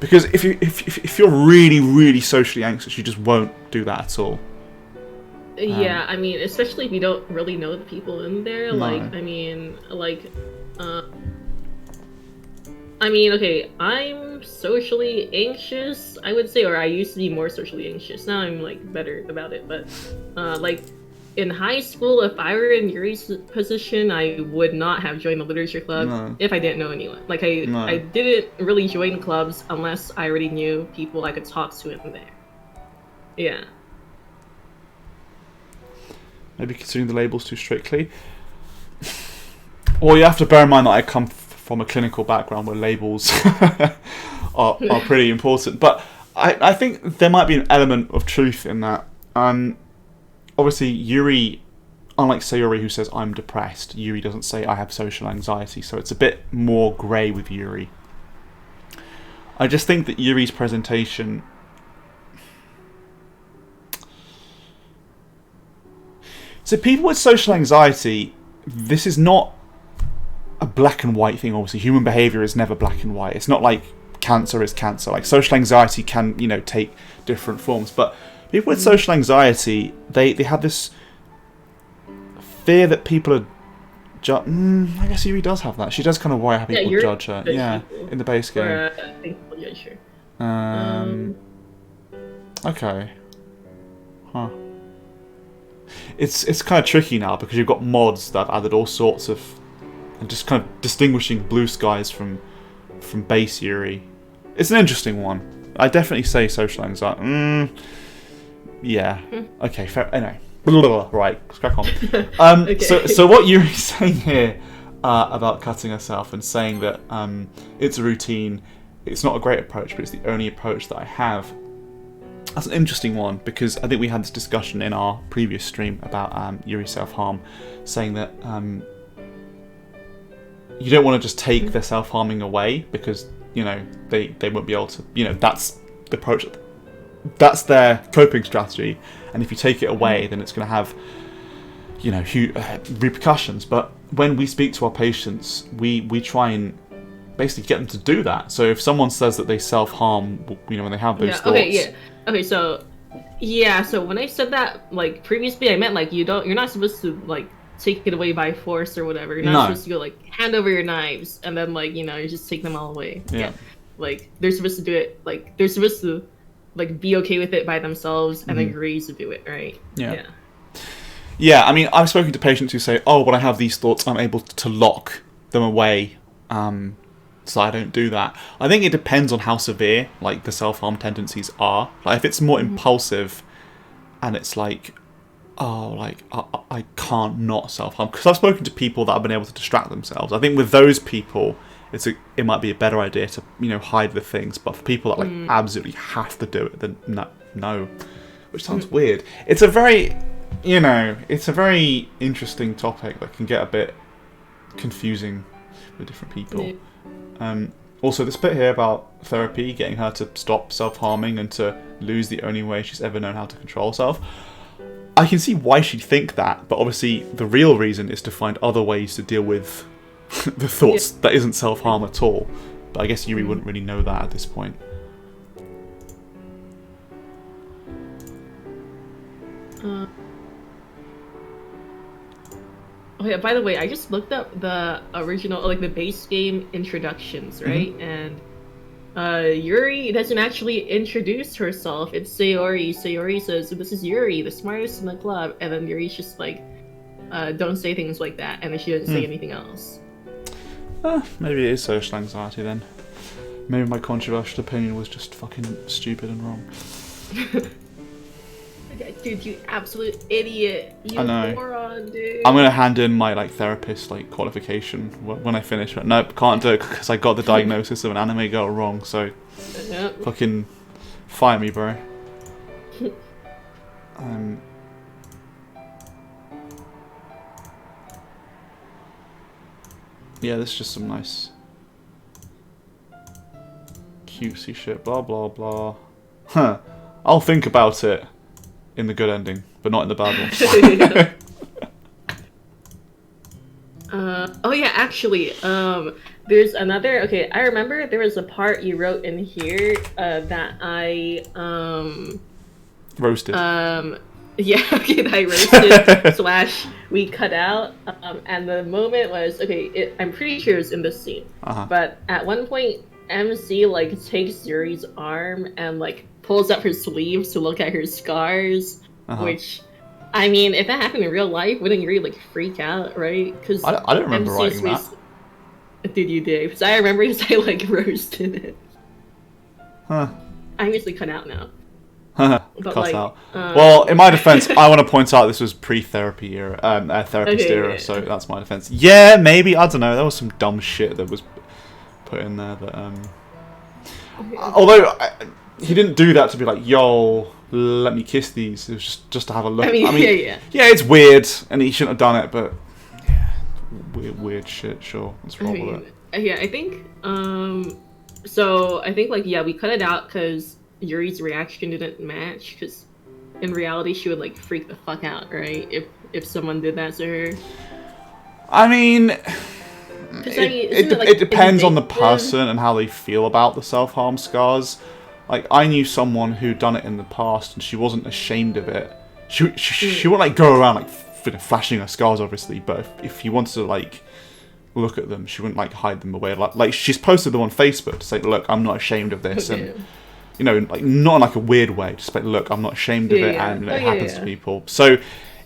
Speaker 2: Because if you're really, really socially anxious, you just won't do that at all.
Speaker 1: Yeah, I mean, especially if you don't really know the people in there.
Speaker 2: No.
Speaker 1: Like, I mean, like, I mean, okay, I'm socially anxious, I would say, or I used to be more socially anxious. Now I'm, like, better about it, but, like, in high school, if I were in Yuri's position, I would not have joined the literature club if I didn't know anyone. Like, I didn't really join clubs unless I already knew people I could talk to in there. Yeah.
Speaker 2: Maybe considering the labels too strictly. Well, you have to bear in mind that I come from a clinical background where labels are pretty important. But I think there might be an element of truth in that. Obviously, Yuri, unlike Sayori, who says, "I'm depressed," Yuri doesn't say, "I have social anxiety," so it's a bit more grey with Yuri. I just think that Yuri's presentation... So people with social anxiety, this is not a black and white thing. Obviously, human behavior is never black and white. It's not like cancer is cancer. Like social anxiety can, take different forms. But people with social anxiety, they have this fear that people are. I guess Yuri does have that. She does kind of worry how people judge her. Yeah, in the base game.
Speaker 1: I think people judge her.
Speaker 2: Okay. Huh. It's kind of tricky now because you've got mods that have added all sorts of, and just kind of distinguishing blue skies from base Yuri. It's an interesting one. I definitely say social anxiety. Yeah. Okay. Fair. Anyway. Right. Let's crack on.
Speaker 1: Okay.
Speaker 2: So what Yuri's saying here about cutting herself and saying that it's a routine. It's not a great approach, but it's the only approach that I have. That's an interesting one because I think we had this discussion in our previous stream about Yuri self-harm, saying that you don't want to just take their self-harming away because they won't be able to. That's the approach. That's their coping strategy, and if you take it away, then it's going to have huge repercussions. But when we speak to our patients, we try and basically get them to do that. So if someone says that they self-harm, when they have those thoughts.
Speaker 1: Okay, so when I said that, like, previously, I meant, like, you're not supposed to, like, take it away by force or whatever. You're not supposed to go, like, hand over your knives, and then, like, you just take them all away. Yeah. Like, they're supposed to do it, like, they're supposed to, like, be okay with it by themselves and agree to do it, right?
Speaker 2: Yeah, I mean, I've spoken to patients who say, when I have these thoughts, I'm able to lock them away, so I don't do that. I think it depends on how severe, like, the self-harm tendencies are. Like, if it's more impulsive, and it's like, I can't not self-harm. Because I've spoken to people that have been able to distract themselves. I think with those people, it might be a better idea to, hide the things. But for people that, like, absolutely have to do it, then no. Which sounds weird. It's a very, it's a very interesting topic that can get a bit confusing with different people. Also, this bit here about therapy, getting her to stop self-harming and to lose the only way she's ever known how to control herself. I can see why she'd think that, but obviously the real reason is to find other ways to deal with the thoughts that isn't self-harm at all. But I guess Yuri wouldn't really know that at this point.
Speaker 1: Oh yeah, by the way, I just looked up the original, like, the base game introductions, right? And Yuri doesn't actually introduce herself. It's Sayori. Sayori says, "This is Yuri, the smartest in the club," and then Yuri's just like, "Don't say things like that," and then she doesn't say anything else.
Speaker 2: Maybe it is social anxiety then. Maybe my controversial opinion was just fucking stupid and wrong.
Speaker 1: Dude, you absolute idiot. You moron, dude.
Speaker 2: I'm gonna hand in my, like, therapist, like, qualification when I finish. But nope, can't do it because I got the diagnosis of an anime girl wrong. So fucking fire me, bro. Yeah, this is just some nice cutesy shit. Blah blah blah. Huh. I'll think about it. In the good ending, but not in the bad one.
Speaker 1: Oh yeah, actually, there's another. Okay, I remember there was a part you wrote in here that I
Speaker 2: roasted.
Speaker 1: Yeah, okay, that I roasted / we cut out. And the moment was I'm pretty sure it's in this scene. But at one point, MC like takes Yuri's arm and like pulls up her sleeves to look at her scars, which, I mean, if that happened in real life, wouldn't Yuri like freak out, right? Because
Speaker 2: I don't remember writing that.
Speaker 1: Did you, Dave? Because I remember because I like roasted it.
Speaker 2: Huh.
Speaker 1: I'm usually cut out now.
Speaker 2: Cut out. Well, in my defense, I want to point out this was pre-therapy era, therapist era, so that's my defense. Yeah, maybe, I don't know, there was some dumb shit that was put in there that, although he didn't do that to be like, yo, let me kiss these. It was just to have a look.
Speaker 1: I mean, yeah,
Speaker 2: it's weird, and he shouldn't have done it, but yeah, weird shit. Sure, let's roll with it.
Speaker 1: Yeah, I think. So I think like we cut it out because Yuri's reaction didn't match. Because in reality, she would like freak the fuck out, right? if someone did that to her?
Speaker 2: I mean, it depends on the
Speaker 1: invasive?
Speaker 2: person and how they feel about the self-harm scars. Like, I knew someone who'd done it in the past, and she wasn't ashamed of it. She wouldn't, like, go around, like, flashing her scars, obviously, but if you wanted to, like, look at them, she wouldn't, like, hide them away. Like she's posted them on Facebook to say, look, I'm not ashamed of this,
Speaker 1: Okay.
Speaker 2: and, you know, like, not in, like, a weird way, just like, look, I'm not ashamed of it, and it happens to people. So,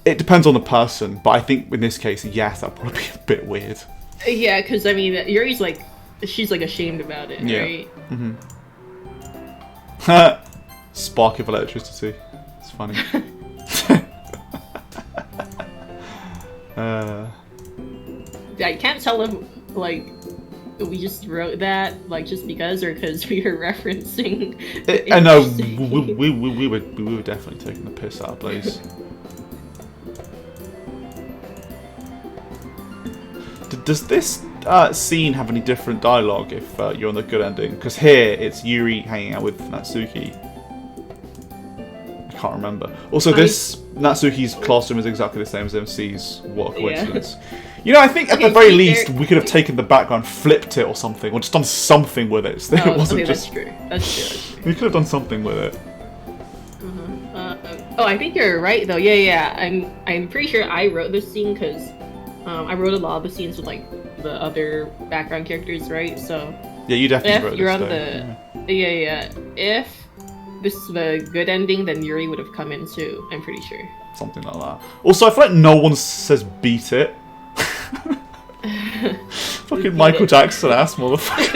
Speaker 2: it depends on the person, but I think in this case, yes, that'd probably be a bit weird.
Speaker 1: Yeah, because, I mean, Yuri's, like, she's, like, ashamed about it, right?
Speaker 2: Mm-hmm. Spark of electricity. It's funny.
Speaker 1: I can't tell if, like, we just wrote that, like, just because, or because we were referencing.
Speaker 2: I know we were definitely taking the piss out of Blaze. Does this scene have any different dialogue if you're on the good ending? Because here it's Yuri hanging out with Natsuki. I can't remember. Also, Natsuki's classroom is exactly the same as MC's. What a coincidence. Yeah. You know, I think at the very least we could have taken the background, flipped it or something, or just done something with it. So it wasn't just.
Speaker 1: That's true.
Speaker 2: We could have done something with it.
Speaker 1: Oh, I think you're right though. Yeah. I'm pretty sure I wrote this scene because I wrote a lot of the scenes with like the other background characters, right? So
Speaker 2: yeah, you definitely wrote
Speaker 1: you're
Speaker 2: this
Speaker 1: on the yeah. If this is the good ending, then Yuri would have come in too. I'm pretty sure.
Speaker 2: Something like that. Also, I feel like no one says beat it. Fucking Michael Jackson ass motherfucker.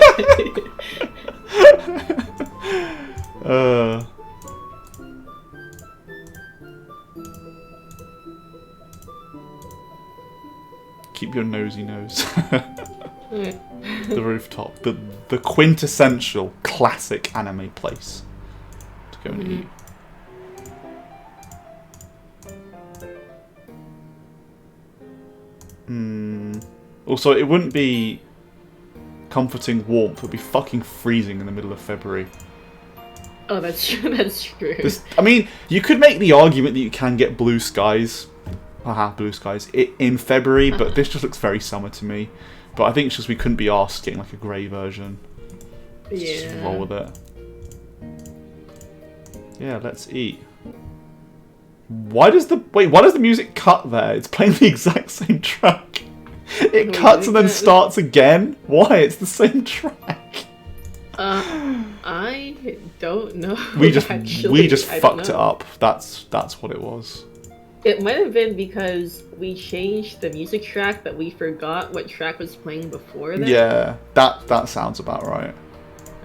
Speaker 2: Keep your nosy nose. The rooftop. The quintessential classic anime place to go and eat. Also, it wouldn't be comforting warmth. It would be fucking freezing in the middle of February.
Speaker 1: Oh, that's true. That's true.
Speaker 2: I mean, you could make the argument that you can get blue skies. Blue skies in February, but this just looks very summer to me. But I think it's just we couldn't be asked getting like a grey version. Just roll with it. Yeah, let's eat. Why does the music cut there? It's playing the exact same track. It cuts and then starts again. Why? It's the same track.
Speaker 1: I don't know.
Speaker 2: We just fucked it up. That's what it was.
Speaker 1: It might have been because we changed the music track, but we forgot what track was playing before that.
Speaker 2: Yeah, that sounds about right.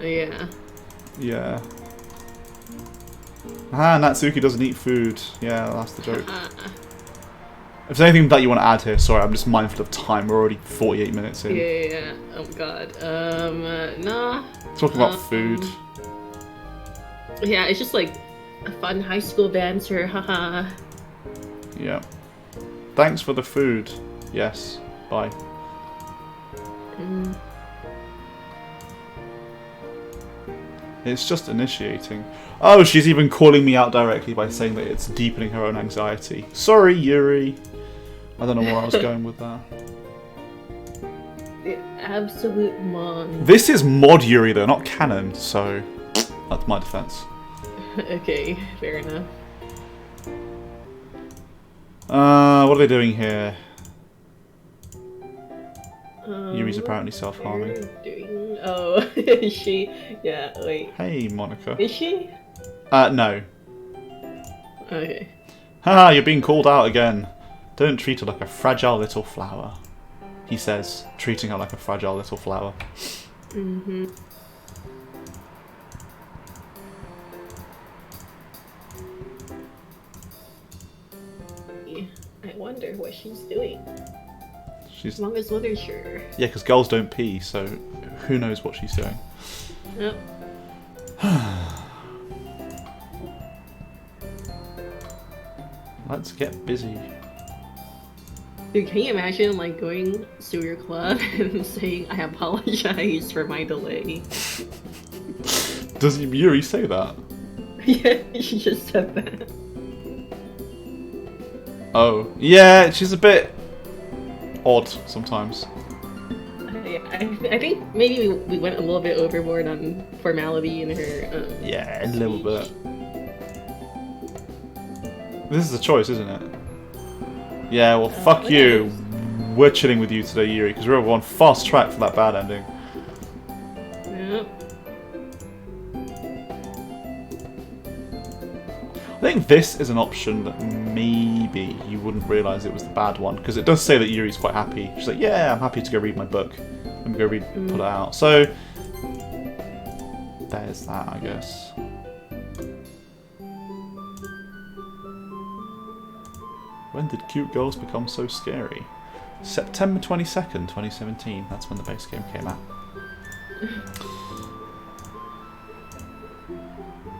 Speaker 1: Yeah.
Speaker 2: Yeah. Natsuki doesn't eat food. Yeah, that's the joke. If there's anything that you want to add here, sorry, I'm just mindful of time. We're already 48 minutes in.
Speaker 1: Yeah. Oh god. Nah.
Speaker 2: Talking about food.
Speaker 1: Yeah, it's just like a fun high school banter. Haha.
Speaker 2: Yeah. Thanks for the food. Yes. Bye. It's just initiating. Oh, she's even calling me out directly by saying that it's deepening her own anxiety. Sorry, Yuri. I don't know where I was going with that.
Speaker 1: The absolute mon.
Speaker 2: This is mod Yuri though, not canon, so that's my defense.
Speaker 1: Okay, fair enough.
Speaker 2: What are they doing here? Yuri's apparently self-harming.
Speaker 1: Oh, is she? Yeah, wait.
Speaker 2: Hey, Monica.
Speaker 1: Is she?
Speaker 2: No.
Speaker 1: Okay.
Speaker 2: Haha, you're being called out again. Don't treat her like a fragile little flower. He says, treating her like a fragile little flower.
Speaker 1: I wonder what she's doing.
Speaker 2: She's
Speaker 1: longest literature.
Speaker 2: Yeah, because girls don't pee, so who knows what she's doing.
Speaker 1: Yep.
Speaker 2: Let's get busy.
Speaker 1: Dude, can you imagine like going to your club and saying, I apologize for my delay?
Speaker 2: Does Yuri say that?
Speaker 1: Yeah, she just said that.
Speaker 2: Oh, yeah, she's a bit odd sometimes.
Speaker 1: Yeah, I think maybe we went a little bit overboard on formality in her.
Speaker 2: Yeah, a little bit. This is a choice, isn't it? Yeah, well, fuck you. We're chilling with you today, Yuri, because we're on fast track for that bad ending.
Speaker 1: Yep.
Speaker 2: I think this is an option that maybe you wouldn't realise it was the bad one, because it does say that Yuri's quite happy. She's like, yeah, I'm happy to go read my book. Let me go put it out. So, there's that, I guess. When did cute girls become so scary? September 22nd, 2017. That's when the base game came out.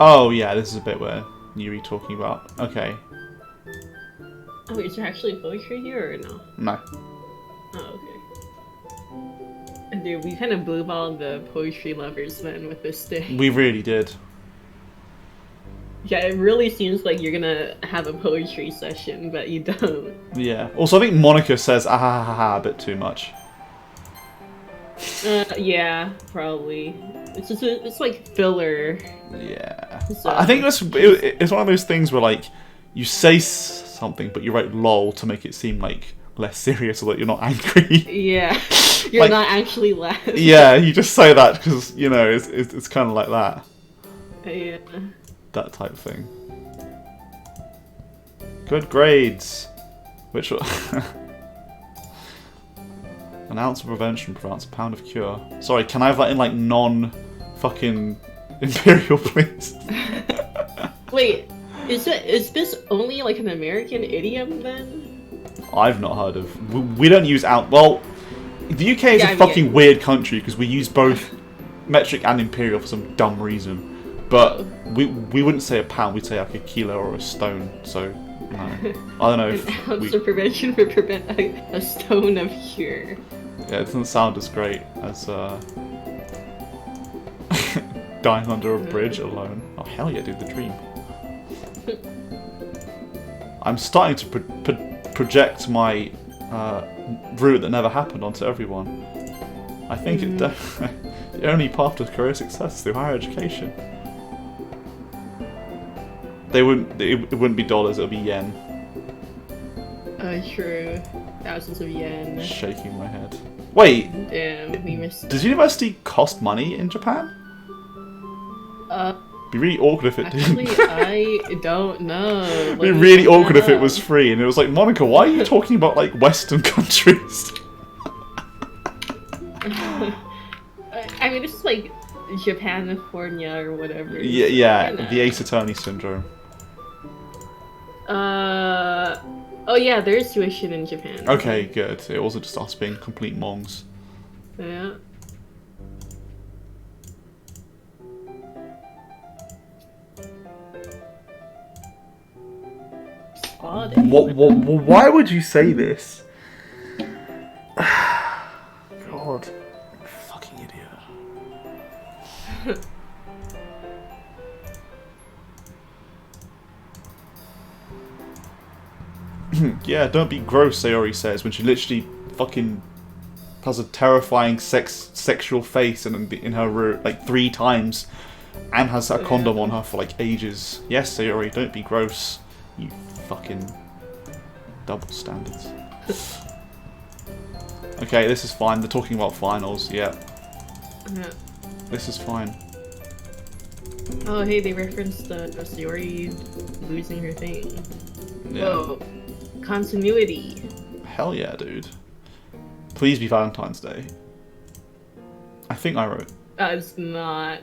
Speaker 2: Oh, yeah, this is a bit where Yuri talking about. Okay.
Speaker 1: Oh, is there actually poetry here or no?
Speaker 2: No.
Speaker 1: Oh, okay. Dude, we kind of blueballed the poetry lovers then with this thing.
Speaker 2: We really did.
Speaker 1: Yeah, it really seems like you're gonna have a poetry session, but you don't.
Speaker 2: Yeah. Also, I think Monica says ah ha ha ha a bit too much.
Speaker 1: Yeah, probably. It's just it's like filler.
Speaker 2: Yeah.
Speaker 1: So,
Speaker 2: I think it's one of those things where like you say something, but you write lol to make it seem like less serious, so that you're not angry.
Speaker 1: Yeah, you're like, not actually laughing.
Speaker 2: Yeah, you just say that because you know it's kind of like that.
Speaker 1: Yeah.
Speaker 2: That type of thing. Good grades. Which one? An ounce of prevention prevents a pound of cure. Sorry, can I have that in like non-fucking imperial, please?
Speaker 1: Wait, is this only like an American idiom then?
Speaker 2: I've not heard of. We don't use ounce. Well, the UK is a fucking weird country because we use both metric and imperial for some dumb reason. But we wouldn't say a pound, we'd say like a kilo or a stone, so no. I don't know if
Speaker 1: an ounce of prevention would prevent a stone of cure.
Speaker 2: Yeah, it doesn't sound as great as dying under a bridge alone. Oh hell yeah, dude, the dream. I'm starting to project my route that never happened onto everyone. I think the only path to career success is through higher education. It wouldn't be dollars, it would be yen.
Speaker 1: True. Thousands of yen.
Speaker 2: Shaking my head. Wait!
Speaker 1: Damn, we missed.
Speaker 2: Does university cost money in Japan? It'd be really awkward if it
Speaker 1: actually,
Speaker 2: didn't.
Speaker 1: I don't know.
Speaker 2: It'd be really awkward if it was free and it was like, Monica, why are you talking about like Western countries?
Speaker 1: I mean, this is like Japan-California or whatever.
Speaker 2: Yeah, the Ace Attorney syndrome.
Speaker 1: Oh yeah, there is tuition in Japan.
Speaker 2: Okay, good. It wasn't just us being complete mongs.
Speaker 1: Yeah.
Speaker 2: Why would you say this? God. Fucking idiot. Yeah, don't be gross, Sayori says, when she literally fucking has a terrifying sexual face in her room like 3 times and has a condom on her for like ages. Yes, Sayori, don't be gross. You fucking double standards. Okay, this is fine. They're talking about finals. Yeah. This is fine.
Speaker 1: Oh, hey, they referenced Sayori losing her thing.
Speaker 2: Yeah.
Speaker 1: Whoa. Continuity.
Speaker 2: Hell yeah, dude. Please be Valentine's Day. I think I wrote.
Speaker 1: It's not.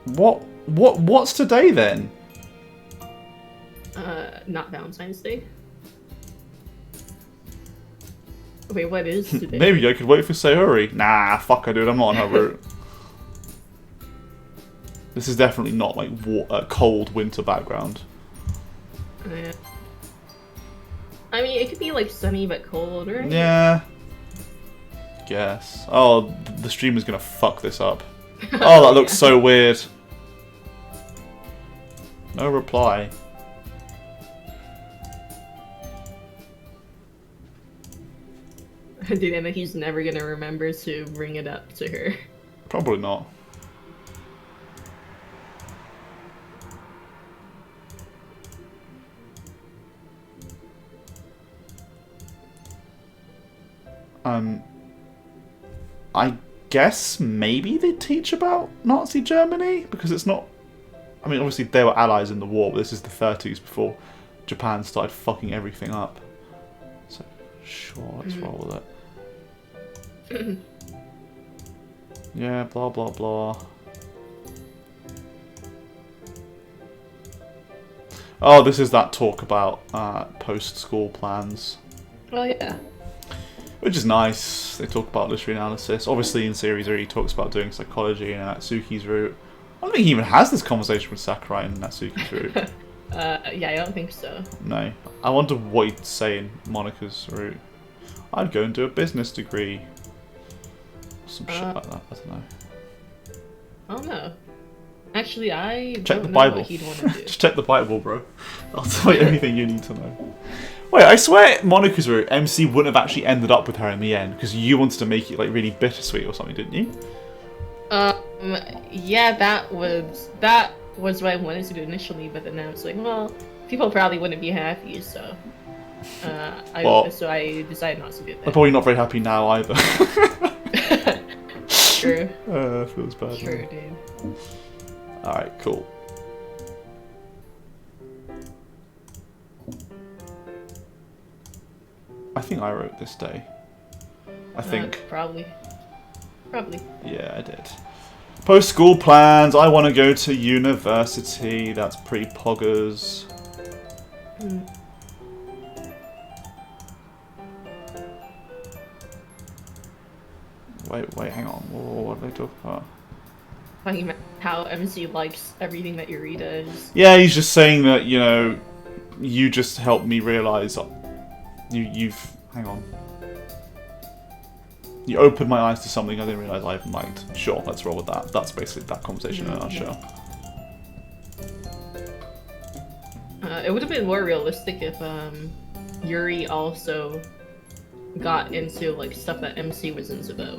Speaker 2: What's today then?
Speaker 1: Not Valentine's Day. Wait, what is today?
Speaker 2: Maybe I could wait for Sayori. Nah, fuck her, dude. I'm not on her route. This is definitely not like a cold winter background.
Speaker 1: Yeah. I mean, it could be like sunny but cold, right?
Speaker 2: Yeah. Guess. Oh, the streamer's gonna fuck this up. Oh, that looks so weird. No reply.
Speaker 1: Do you think he's never gonna remember to bring it up to her?
Speaker 2: Probably not. I guess maybe they teach about Nazi Germany, because it's not... I mean, obviously they were allies in the war, but this is the 30s before Japan started fucking everything up. So, sure, let's roll with it. Yeah, blah, blah, blah. Oh, this is that talk about post-school plans.
Speaker 1: Oh, yeah.
Speaker 2: Which is nice. They talk about literary analysis. Obviously, in Series 3, he talks about doing psychology and Natsuki's route. I don't think he even has this conversation with Sakurai and Natsuki's route.
Speaker 1: Yeah, I don't think so.
Speaker 2: No. I wonder what he'd say in Monika's route. I'd go and do a business degree. Some shit like that. I don't know.
Speaker 1: I don't know. Actually, I
Speaker 2: check
Speaker 1: don't
Speaker 2: the
Speaker 1: know
Speaker 2: Bible.
Speaker 1: what he'd want to do.
Speaker 2: Just check the Bible, bro. I'll tell you everything you need to know. Wait, I swear Monika's route, MC wouldn't have actually ended up with her in the end, because you wanted to make it like really bittersweet or something, didn't you?
Speaker 1: Yeah, that was what I wanted to do initially, but then I was like, well, people probably wouldn't be happy, so so I decided not to do that.
Speaker 2: I'm probably not very happy now either.
Speaker 1: True.
Speaker 2: Feels bad.
Speaker 1: True, dude.
Speaker 2: Alright, cool. I think I wrote this day. I think.
Speaker 1: Probably.
Speaker 2: Yeah, I did. Post-school plans. I want to go to university. That's pretty poggers. Wait, hang on. What did they talk about?
Speaker 1: Talking about how MC likes everything that Yuri does.
Speaker 2: Yeah, he's just saying that, you know, you just helped me realise you've... Hang on. You opened my eyes to something I didn't realise I even liked. Sure, let's roll with that. That's basically that conversation in a nutshell.
Speaker 1: It would have been more realistic if Yuri also got into like stuff that MC was into though.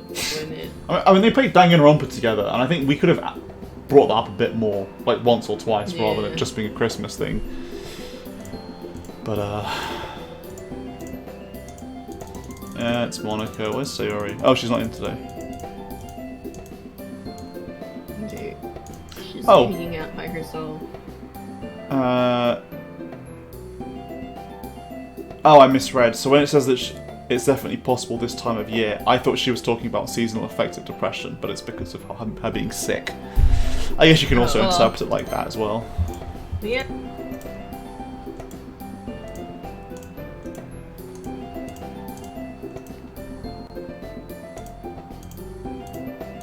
Speaker 2: I mean, they played Danganronpa together, and I think we could have brought that up a bit more, like once or twice, rather than it just being a Christmas thing. But yeah, it's Monica. Where's Sayori? Oh, she's not in today.
Speaker 1: Okay. She's hanging out by herself.
Speaker 2: Oh, I misread. So when it says that it's definitely possible this time of year, I thought she was talking about seasonal affective depression, but it's because of her being sick. I guess you can also interpret it like that as well.
Speaker 1: Yeah.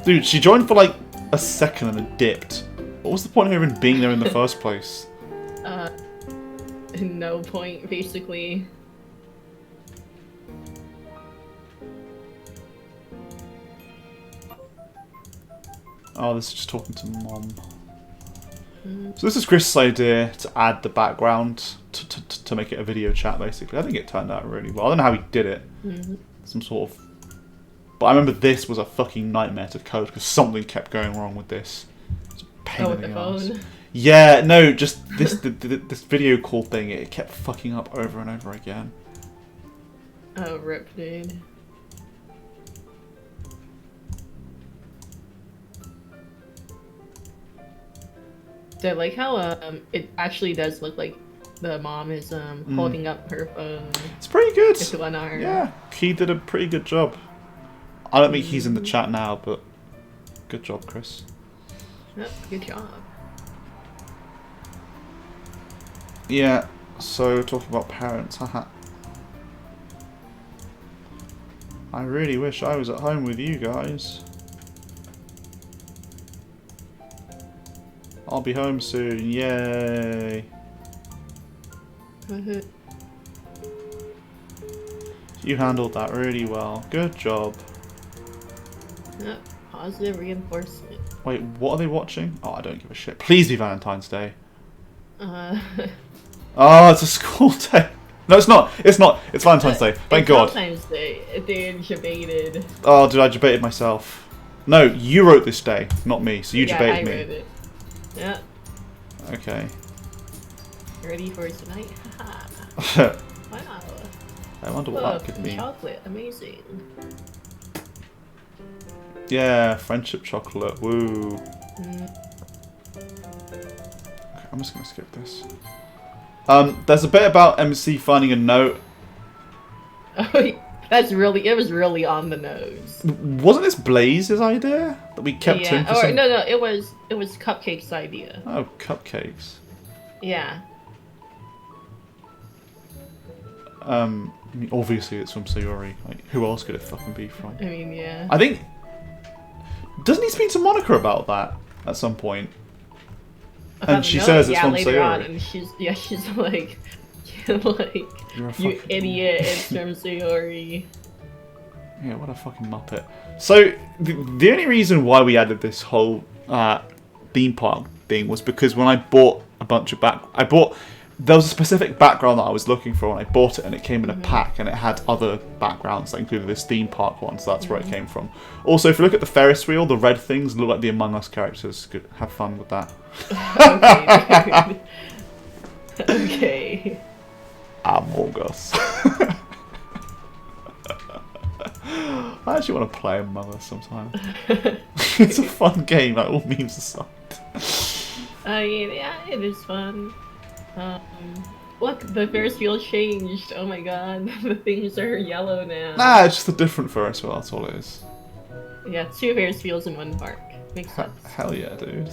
Speaker 2: Dude, she joined for like a second and then dipped. What was the point of her even being there in the first place?
Speaker 1: No point, basically.
Speaker 2: Oh, this is just talking to Mom. So this is Chris's idea to add the background to make it a video chat, basically. I think it turned out really well. I don't know how he did it. Some sort of... But I remember this was a fucking nightmare to code because something kept going wrong with this. It's a pain in the ass. Yeah, no, just this this video call thing, it kept fucking up over and over again.
Speaker 1: Oh, rip, dude. I like how it actually does look like the mom is holding up her phone.
Speaker 2: It's pretty good.
Speaker 1: With one arm.
Speaker 2: Yeah, he did a pretty good job. I don't think he's in the chat now, but good job, Chris.
Speaker 1: Yep, good job.
Speaker 2: Yeah, so talking about parents, haha. I really wish I was at home with you guys. I'll be home soon, yay! You handled that really well. Good job.
Speaker 1: Yep, positive reinforcement.
Speaker 2: Wait, what are they watching? Oh, I don't give a shit. Please be Valentine's Day. Oh, it's a school day. No, it's not. It's not. It's Valentine's Day. Thank God.
Speaker 1: Valentine's Day. They debated.
Speaker 2: Oh, did I debated myself? No, you wrote this day, not me. So you debated me.
Speaker 1: I wrote it. Yeah.
Speaker 2: Okay.
Speaker 1: Ready for tonight? Wow.
Speaker 2: I wonder what that could mean.
Speaker 1: Chocolate, amazing.
Speaker 2: Yeah, friendship chocolate. Woo. Okay, I'm just gonna skip this. There's a bit about MC finding a note.
Speaker 1: Oh, it was really on the nose.
Speaker 2: Wasn't this Blaze's idea that we kept him for some...
Speaker 1: No, it was Cupcake's idea.
Speaker 2: Oh, cupcakes.
Speaker 1: Yeah.
Speaker 2: I mean, obviously it's from Sayori. Like, who else could it fucking be from?
Speaker 1: I mean, yeah.
Speaker 2: I think... Doesn't he speak to Monica about that at some point? And she says it's from
Speaker 1: later
Speaker 2: Sayori.
Speaker 1: On, and she's like, you idiot, it's from Sayori.
Speaker 2: Yeah, what a fucking muppet. So, the only reason why we added this whole theme park thing was because when I bought a bunch of there was a specific background that I was looking for, and I bought it, and it came in a pack, and it had other backgrounds that included this theme park one, so that's where it came from. Also, if you look at the Ferris wheel, the red things look like the Among Us characters. Good, have fun with that.
Speaker 1: Okay.
Speaker 2: Among Us. I actually want to play Among Us sometime. It's a fun game, like all memes aside.
Speaker 1: Yeah, it is fun. Look, the Ferris wheel changed. Oh my god, the things are yellow now.
Speaker 2: Nah, it's just a different Ferris wheel, that's all it is.
Speaker 1: Yeah, 2 Ferris wheels in 1 park. Makes sense.
Speaker 2: Hell yeah, dude.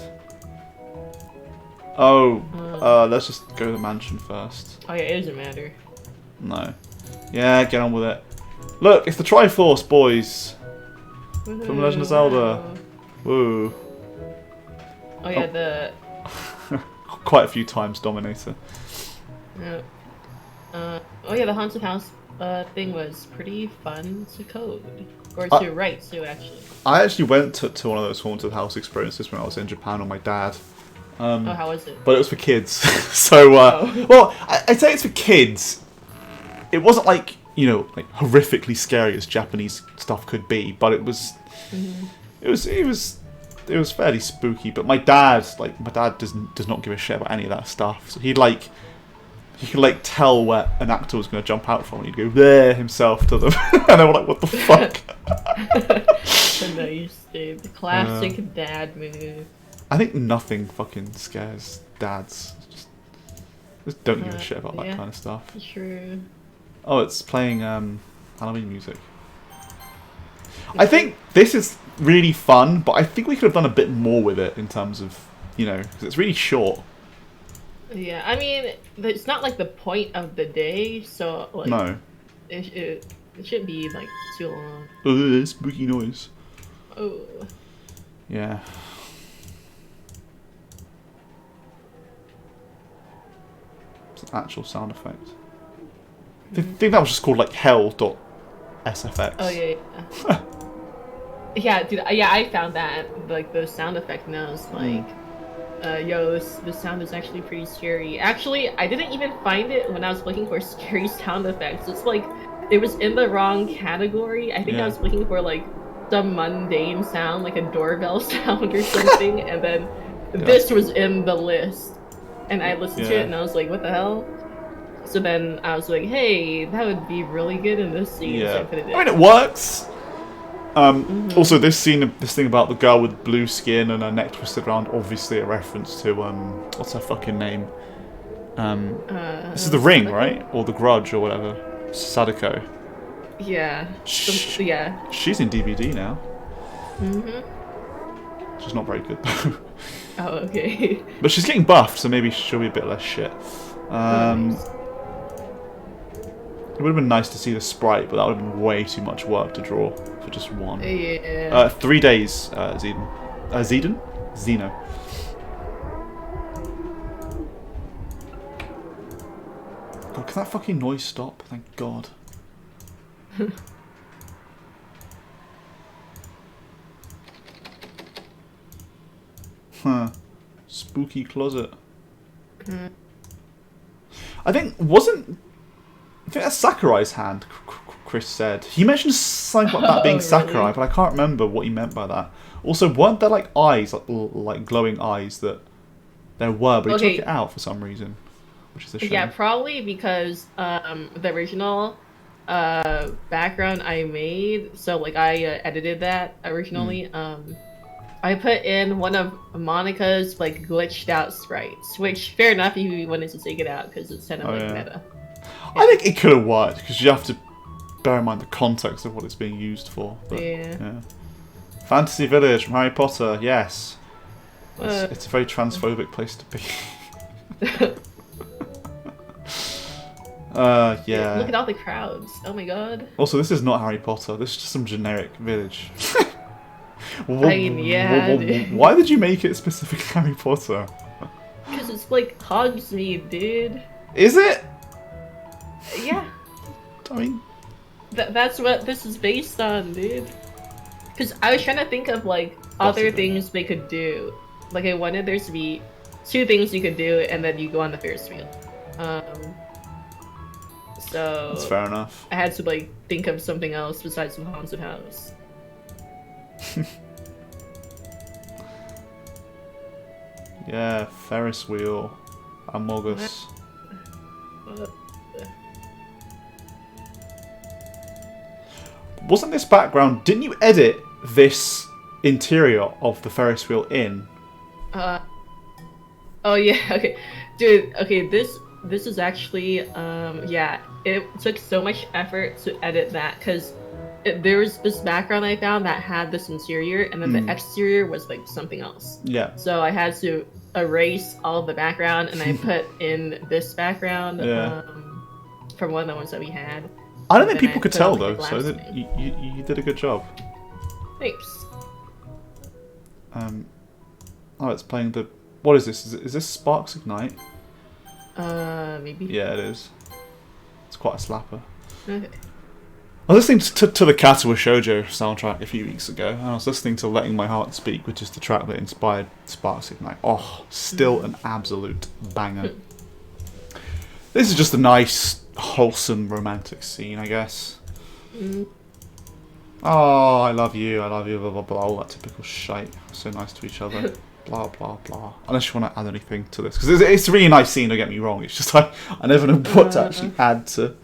Speaker 2: Oh, let's just go to the mansion first.
Speaker 1: Oh yeah, it doesn't matter.
Speaker 2: No. Yeah, get on with it. Look, it's the Triforce, boys. From Legend of Zelda. Woo.
Speaker 1: Oh yeah,
Speaker 2: Quite a few times, Dominator.
Speaker 1: Yeah. Oh yeah, the haunted house thing was pretty fun to code. Or to write, too, actually.
Speaker 2: I actually went to one of those haunted house experiences when I was in Japan with my dad.
Speaker 1: Oh, how was it?
Speaker 2: But it was for kids. So, well, I'd say it's for kids. It wasn't like, you know, like horrifically scary as Japanese stuff could be, but it was, it was fairly spooky. But my dad does not give a shit about any of that stuff. So he could like tell where an actor was going to jump out from, and he'd go there himself to them, and they were like, "What the fuck?"
Speaker 1: Nice, dude. The classic dad move.
Speaker 2: I think nothing fucking scares dads. Just don't give a shit about that kind of stuff.
Speaker 1: True.
Speaker 2: Oh, it's playing Halloween music. I think this is really fun, but I think we could have done a bit more with it in terms of, you know, because it's really short.
Speaker 1: Yeah, I mean, it's not like the point of the day, so like,
Speaker 2: no,
Speaker 1: it shouldn't be like too long.
Speaker 2: Oh, spooky noise.
Speaker 1: Oh.
Speaker 2: Yeah. It's an actual sound effect. I think that was just called like hell.sfx.
Speaker 1: Oh yeah. Yeah, dude. Yeah, I found that like the sound effect now is like. Yo, this sound is actually pretty scary. Actually, I didn't even find it when I was looking for scary sound effects. It's like, it was in the wrong category. I think I was looking for like some mundane sound, like a doorbell sound or something, and then this was in the list. And I listened to it and I was like, what the hell? So then I was like, hey, that would be really good in this scene.
Speaker 2: Yeah.
Speaker 1: So I put it in.
Speaker 2: I mean, it works. Also, this thing about the girl with blue skin and her neck twisted around, obviously a reference to what's her fucking name? This is The Ring, right? Or The Grudge, or whatever. Sadako.
Speaker 1: Yeah. Yeah.
Speaker 2: She's in DVD now. She's not very good though.
Speaker 1: Oh, okay.
Speaker 2: But she's getting buffed, so maybe she'll be a bit less shit. It would have been nice to see the sprite, but that would have been way too much work to draw for just one.
Speaker 1: Yeah.
Speaker 2: 3 days, Zeno. God, can that fucking noise stop? Thank God. Huh. Spooky closet. I think, wasn't think that's Sakurai's hand, Chris said. He mentioned something about that being Sakurai,
Speaker 1: really?
Speaker 2: but I can't remember what he meant by that. Also, weren't there like eyes, like glowing eyes that there were, but he took it out for some reason, which is a shame.
Speaker 1: Yeah, probably because the original background I made, so like I edited that originally. I put in one of Monica's like glitched out sprites, which fair enough if you wanted to take it out because it's kind of meta.
Speaker 2: I think it could have worked because you have to bear in mind the context of what it's being used for. But, yeah. Fantasy Village from Harry Potter, yes. It's a very transphobic place to be. Yeah.
Speaker 1: Look at all the crowds. Oh my god.
Speaker 2: Also, this is not Harry Potter. This is just some generic village.
Speaker 1: I mean, yeah.
Speaker 2: Why did you make it specifically Harry Potter?
Speaker 1: Because it's like Hogsmeade, dude.
Speaker 2: Is it?
Speaker 1: Yeah.
Speaker 2: I mean...
Speaker 1: That's what this is based on, dude. Because I was trying to think of, like, other things they could do. Like, I wanted there to be 2 things you could do, and then you go on the Ferris wheel. So...
Speaker 2: That's fair enough.
Speaker 1: I had to, like, think of something else besides the haunted house.
Speaker 2: Yeah, Ferris wheel. Amogus. Wasn't this background... Didn't you edit this interior of the Ferris wheel in?
Speaker 1: Oh yeah, okay. Dude, okay, this is actually, yeah, it took so much effort to edit that, because there was this background I found that had this interior, and then the exterior was like something else.
Speaker 2: Yeah.
Speaker 1: So I had to erase all of the background, and I put in this background from one of the ones that we had.
Speaker 2: I don't think people could tell though, so you did a good job.
Speaker 1: Thanks.
Speaker 2: Oh, it's playing the... What is this? Is this Sparks Ignite?
Speaker 1: Maybe.
Speaker 2: Yeah, it is. It's quite a slapper.
Speaker 1: Okay.
Speaker 2: I was listening to the Katawa Shoujo soundtrack a few weeks ago, and I was listening to Letting My Heart Speak, which is the track that inspired Sparks Ignite. Oh, still an absolute banger. This is just a nice, wholesome, romantic scene, I guess. Oh, I love you, blah, blah, blah, all that typical shite. So nice to each other. Blah, blah, blah. Unless you want to add anything to this. Because it's a really nice scene, don't get me wrong. It's just I never know what to actually add to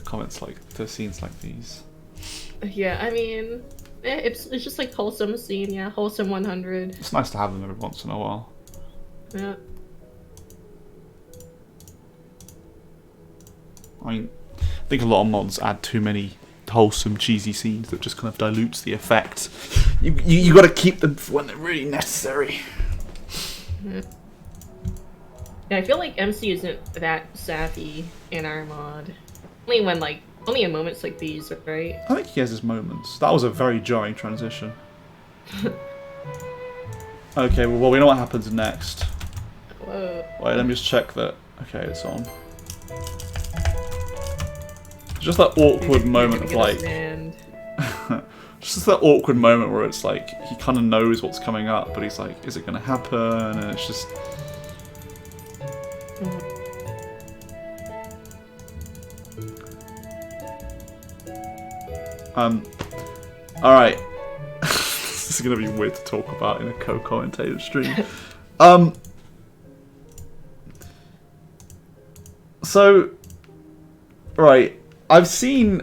Speaker 2: comments to scenes like these.
Speaker 1: Yeah, I mean, it's just like wholesome scene, yeah, wholesome 100.
Speaker 2: It's nice to have them every once in a while.
Speaker 1: Yeah.
Speaker 2: I mean, I think a lot of mods add too many wholesome, cheesy scenes that just kind of dilutes the effect. You got to keep them for when they're really necessary.
Speaker 1: Yeah, I feel like MC isn't that savvy in our mod. Only in moments like these, right?
Speaker 2: I think he has his moments. That was a very jarring transition. Okay, well, we know what happens next.
Speaker 1: Whoa.
Speaker 2: Wait, let me just check that. Okay, it's on. Just that awkward moment of like... just that awkward moment where it's like, he kind of knows what's coming up, but he's like, is it going to happen? And it's just... Alright. This is going to be weird to talk about in a co-commentated stream. So... Right. I've seen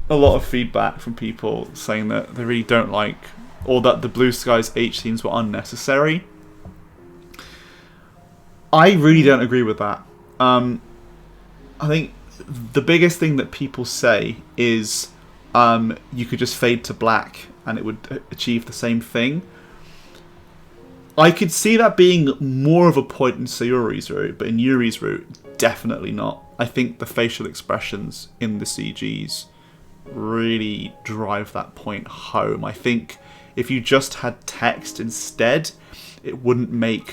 Speaker 2: a lot of feedback from people saying that they really don't like, or that the Blue Skies H scenes were unnecessary. I really don't agree with that. I think the biggest thing that people say is you could just fade to black and it would achieve the same thing. I could see that being more of a point in Sayori's route, but in Yuri's route, definitely not. I think the facial expressions in the CGs really drive that point home. I think if you just had text instead, it wouldn't make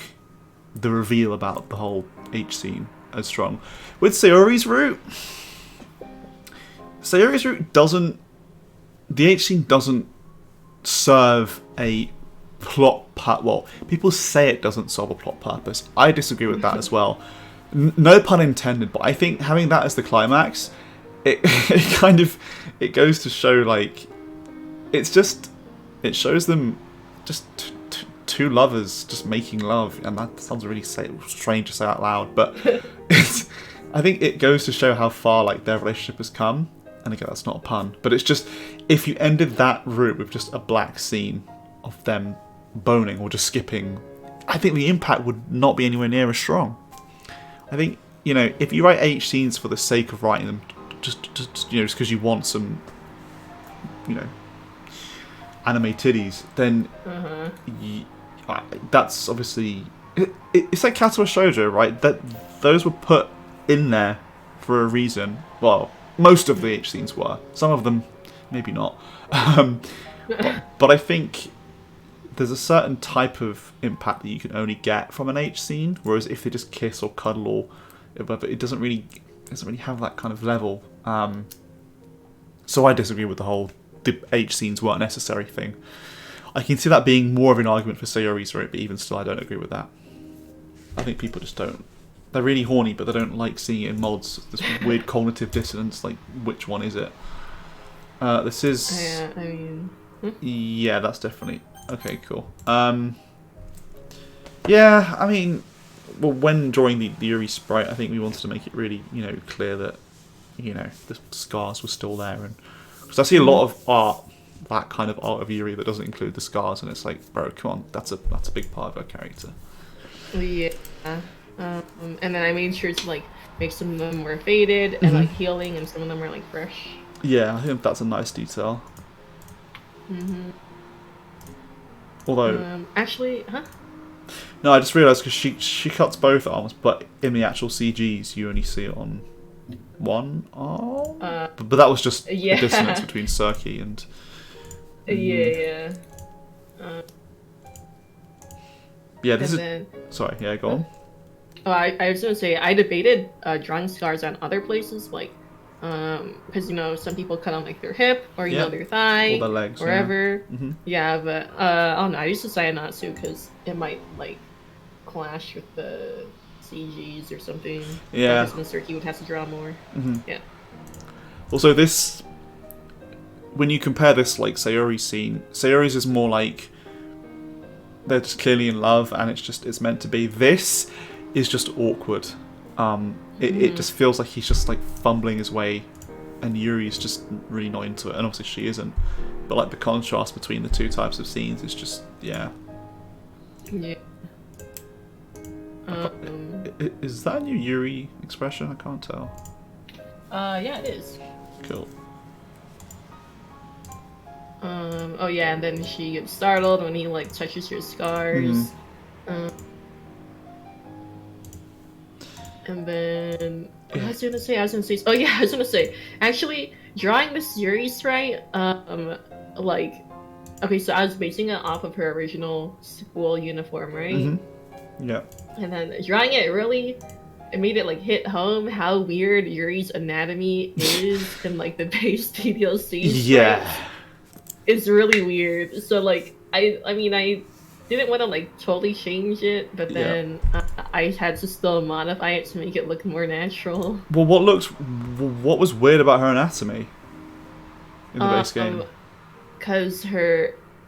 Speaker 2: the reveal about the whole H scene as strong. With Sayori's route doesn't... The H scene doesn't serve a plot... Well, people say it doesn't solve a plot purpose. I disagree with that as well. No pun intended, but I think having that as the climax, it goes to show like it shows them just two lovers just making love, and that sounds really strange to say out loud, but I think it goes to show how far like their relationship has come. And again, that's not a pun, but it's just if you ended that route with just a black scene of them boning or just skipping, I think the impact would not be anywhere near as strong. I think, you know, if you write H scenes for the sake of writing them, just because you want some, you know, anime titties, then that's obviously it's like Kato Shoujo, right? That those were put in there for a reason. Well, most of the H scenes were. Some of them, maybe not. But I think there's a certain type of impact that you can only get from an H scene, whereas if they just kiss or cuddle or whatever, it doesn't really have that kind of level. So I disagree with the H scenes weren't necessary thing. I can see that being more of an argument for Sayori's route, but even still, I don't agree with that. I think people just don't. They're really horny, but they don't like seeing it in mods. This weird cognitive dissonance, like, which one is it? This is...
Speaker 1: Yeah, I mean...
Speaker 2: Yeah, that's definitely... Okay, cool. Yeah, I mean... Well, when drawing the Yuri sprite, I think we wanted to make it really, you know, clear that, you know, the scars were still there. And because I see a lot of art, that kind of art of Yuri that doesn't include the scars, and it's like, bro, come on, that's a big part of her character.
Speaker 1: Yeah. And then I made sure to like make some of them more faded and like healing, and some of them were like fresh.
Speaker 2: Yeah, I think that's a nice detail. Although,
Speaker 1: actually,
Speaker 2: no, I just realised because she cuts both arms, but in the actual CGs you only see it on one arm. But that was just the dissonance between Serki and. Yeah. This is. Sorry. Yeah, go on.
Speaker 1: Oh, I was gonna say I debated drawing scars on other places, like, because you know some people cut on like their hip or you know their thigh,
Speaker 2: or their legs,
Speaker 1: wherever. Yeah, but I don't know. I just decided not to because it might like clash with the CGs or something.
Speaker 2: Yeah.
Speaker 1: Because Mr. Key would have to draw more. Yeah.
Speaker 2: Also, this when you compare this like Sayori's scene, Sayori's is more like they're just clearly in love and it's meant to be. This is just awkward. It just feels like he's just like fumbling his way, and Yuri's just really not into it, and obviously she isn't. But like the contrast between the two types of scenes is just
Speaker 1: Yeah.
Speaker 2: Is that a new Yuri expression? I can't tell.
Speaker 1: Yeah, it is.
Speaker 2: Cool.
Speaker 1: Oh yeah, and then she gets startled when he like touches her scars. And then what was I gonna say? Oh yeah, I was gonna say. Actually, drawing this Yuri sprite, like, okay, so I was basing it off of her original school uniform, right?
Speaker 2: Yeah.
Speaker 1: And then drawing it it made it like hit home how weird Yuri's anatomy is in like the base TDLC.
Speaker 2: Yeah.
Speaker 1: It's really weird. So like I mean I didn't want to like totally change it, but then I had to still modify it to make it look more natural.
Speaker 2: Well, what was weird about her anatomy in the base game?
Speaker 1: Because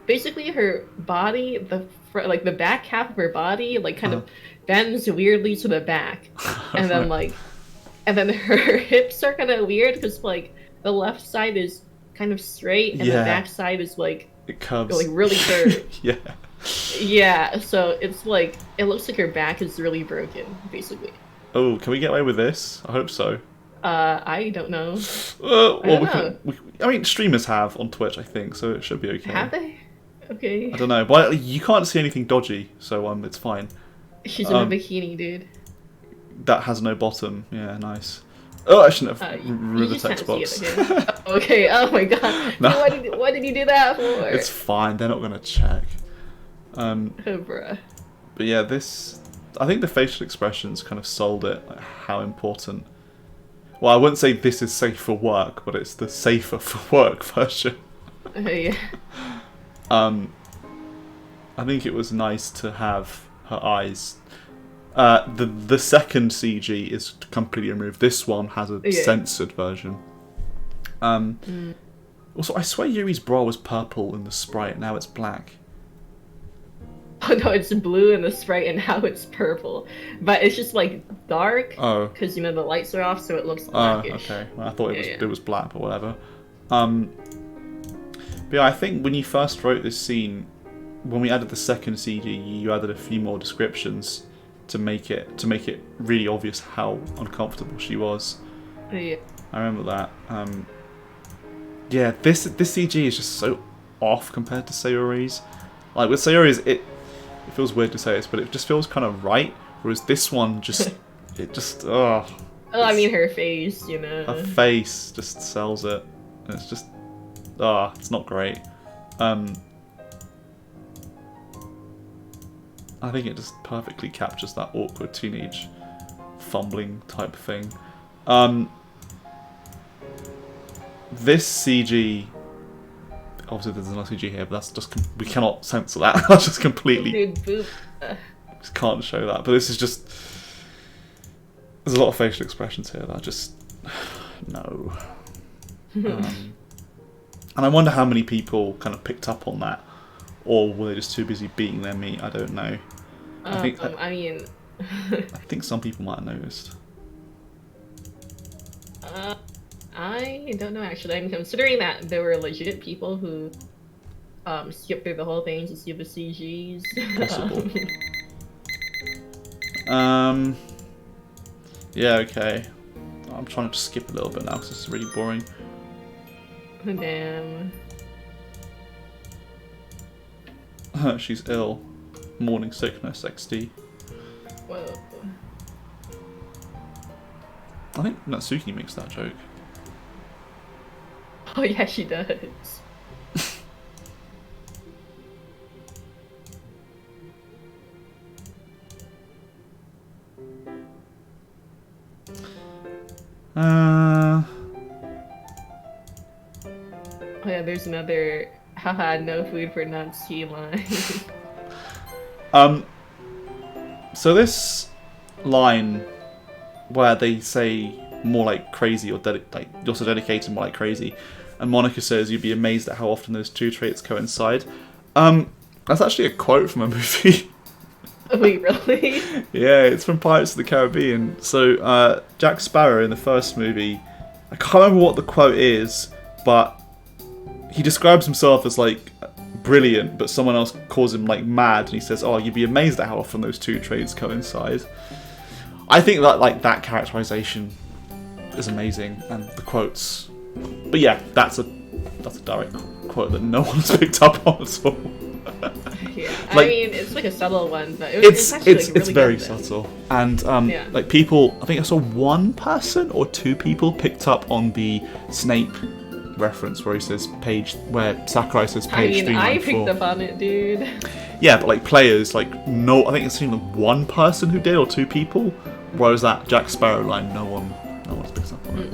Speaker 1: basically her body, the back half of her body, like kind of bends weirdly to the back, and then her hips are kind of weird because like the left side is kind of straight and the back side is like
Speaker 2: it curves,
Speaker 1: like really curved.
Speaker 2: Yeah,
Speaker 1: so it's like it looks like her back is really broken, basically.
Speaker 2: Oh, can we get away with this? I hope so.
Speaker 1: I don't know.
Speaker 2: I mean, streamers have on Twitch, I think, so it should be okay.
Speaker 1: Have they? Okay.
Speaker 2: I don't know, but you can't see anything dodgy, so it's fine.
Speaker 1: She's in a bikini, dude.
Speaker 2: That has no bottom. Yeah, nice. Oh, I shouldn't have ruined the text box.
Speaker 1: Okay. Oh my god. No. Why did you do that for?
Speaker 2: It's fine. They're not gonna check.
Speaker 1: Oh, bruh.
Speaker 2: But yeah, I think the facial expressions kind of sold it. Like, how important. Well, I wouldn't say this is safe for work, but it's the safer for work version.
Speaker 1: Yeah.
Speaker 2: I think it was nice to have her eyes The second CG is completely removed. This one has a censored version. Also, I swear Yuri's bra was purple in the sprite. Now it's black.
Speaker 1: Oh no, it's blue in the sprite, and now it's purple. But it's just like dark.
Speaker 2: Oh.
Speaker 1: Because you know the lights are off, so it looks blackish.
Speaker 2: Oh, okay. Well, I thought it was black, but whatever. But yeah, I think when you first wrote this scene, when we added the second CG, you added a few more descriptions to make it really obvious how uncomfortable she was.
Speaker 1: Yeah.
Speaker 2: I remember that. Yeah, this CG is just so off compared to Sayori's. Like with Sayori's, it feels weird to say this, but it just feels kind of right. Whereas this one oh.
Speaker 1: I mean her face, you know.
Speaker 2: Her face just sells it. And it's just it's not great. I think it just perfectly captures that awkward teenage fumbling type thing. This CG, obviously there's another CG here, but that's just we cannot censor that. That's just completely.
Speaker 1: Dude, boop.
Speaker 2: Just can't show that. But this is just. There's a lot of facial expressions here that I just no. And I wonder how many people kind of picked up on that, or were they just too busy beating their meat? I don't know. I think some people might have noticed.
Speaker 1: I don't know actually. I'm considering that there were legit people who skipped through the whole thing to see the CGs.
Speaker 2: Possible. Yeah, okay. I'm trying to skip a little bit now because this is really boring.
Speaker 1: Damn.
Speaker 2: She's ill. Morning sickness, XD.
Speaker 1: Whoa.
Speaker 2: I think Natsuki makes that joke.
Speaker 1: Oh yeah, she does. Oh yeah, there's another haha no food for Natsuki line.
Speaker 2: So this line where they say more like crazy or like you're so dedicated, more like crazy, and Monica says you'd be amazed at how often those two traits coincide. That's actually a quote from a movie.
Speaker 1: Wait, really?
Speaker 2: Yeah, it's from Pirates of the Caribbean. So Jack Sparrow in the first movie, I can't remember what the quote is, but he describes himself as like brilliant, but someone else calls him like mad, and he says, "Oh, you'd be amazed at how often those two traits coincide." I think that like that characterization is amazing, and the quotes. But yeah, that's a direct quote that no one's picked up on at all.
Speaker 1: Yeah,
Speaker 2: like,
Speaker 1: I mean it's like a subtle one, but it's actually like, really
Speaker 2: it's very
Speaker 1: good,
Speaker 2: subtle, and
Speaker 1: yeah.
Speaker 2: like people, I think I saw one person or two people picked up on the Snape reference where he says where Sakurai says page 394.
Speaker 1: I picked up on it, dude.
Speaker 2: Yeah, but like players, like no, I think it's only one person who did or two people. Whereas that Jack Sparrow line, no one's picked up on it.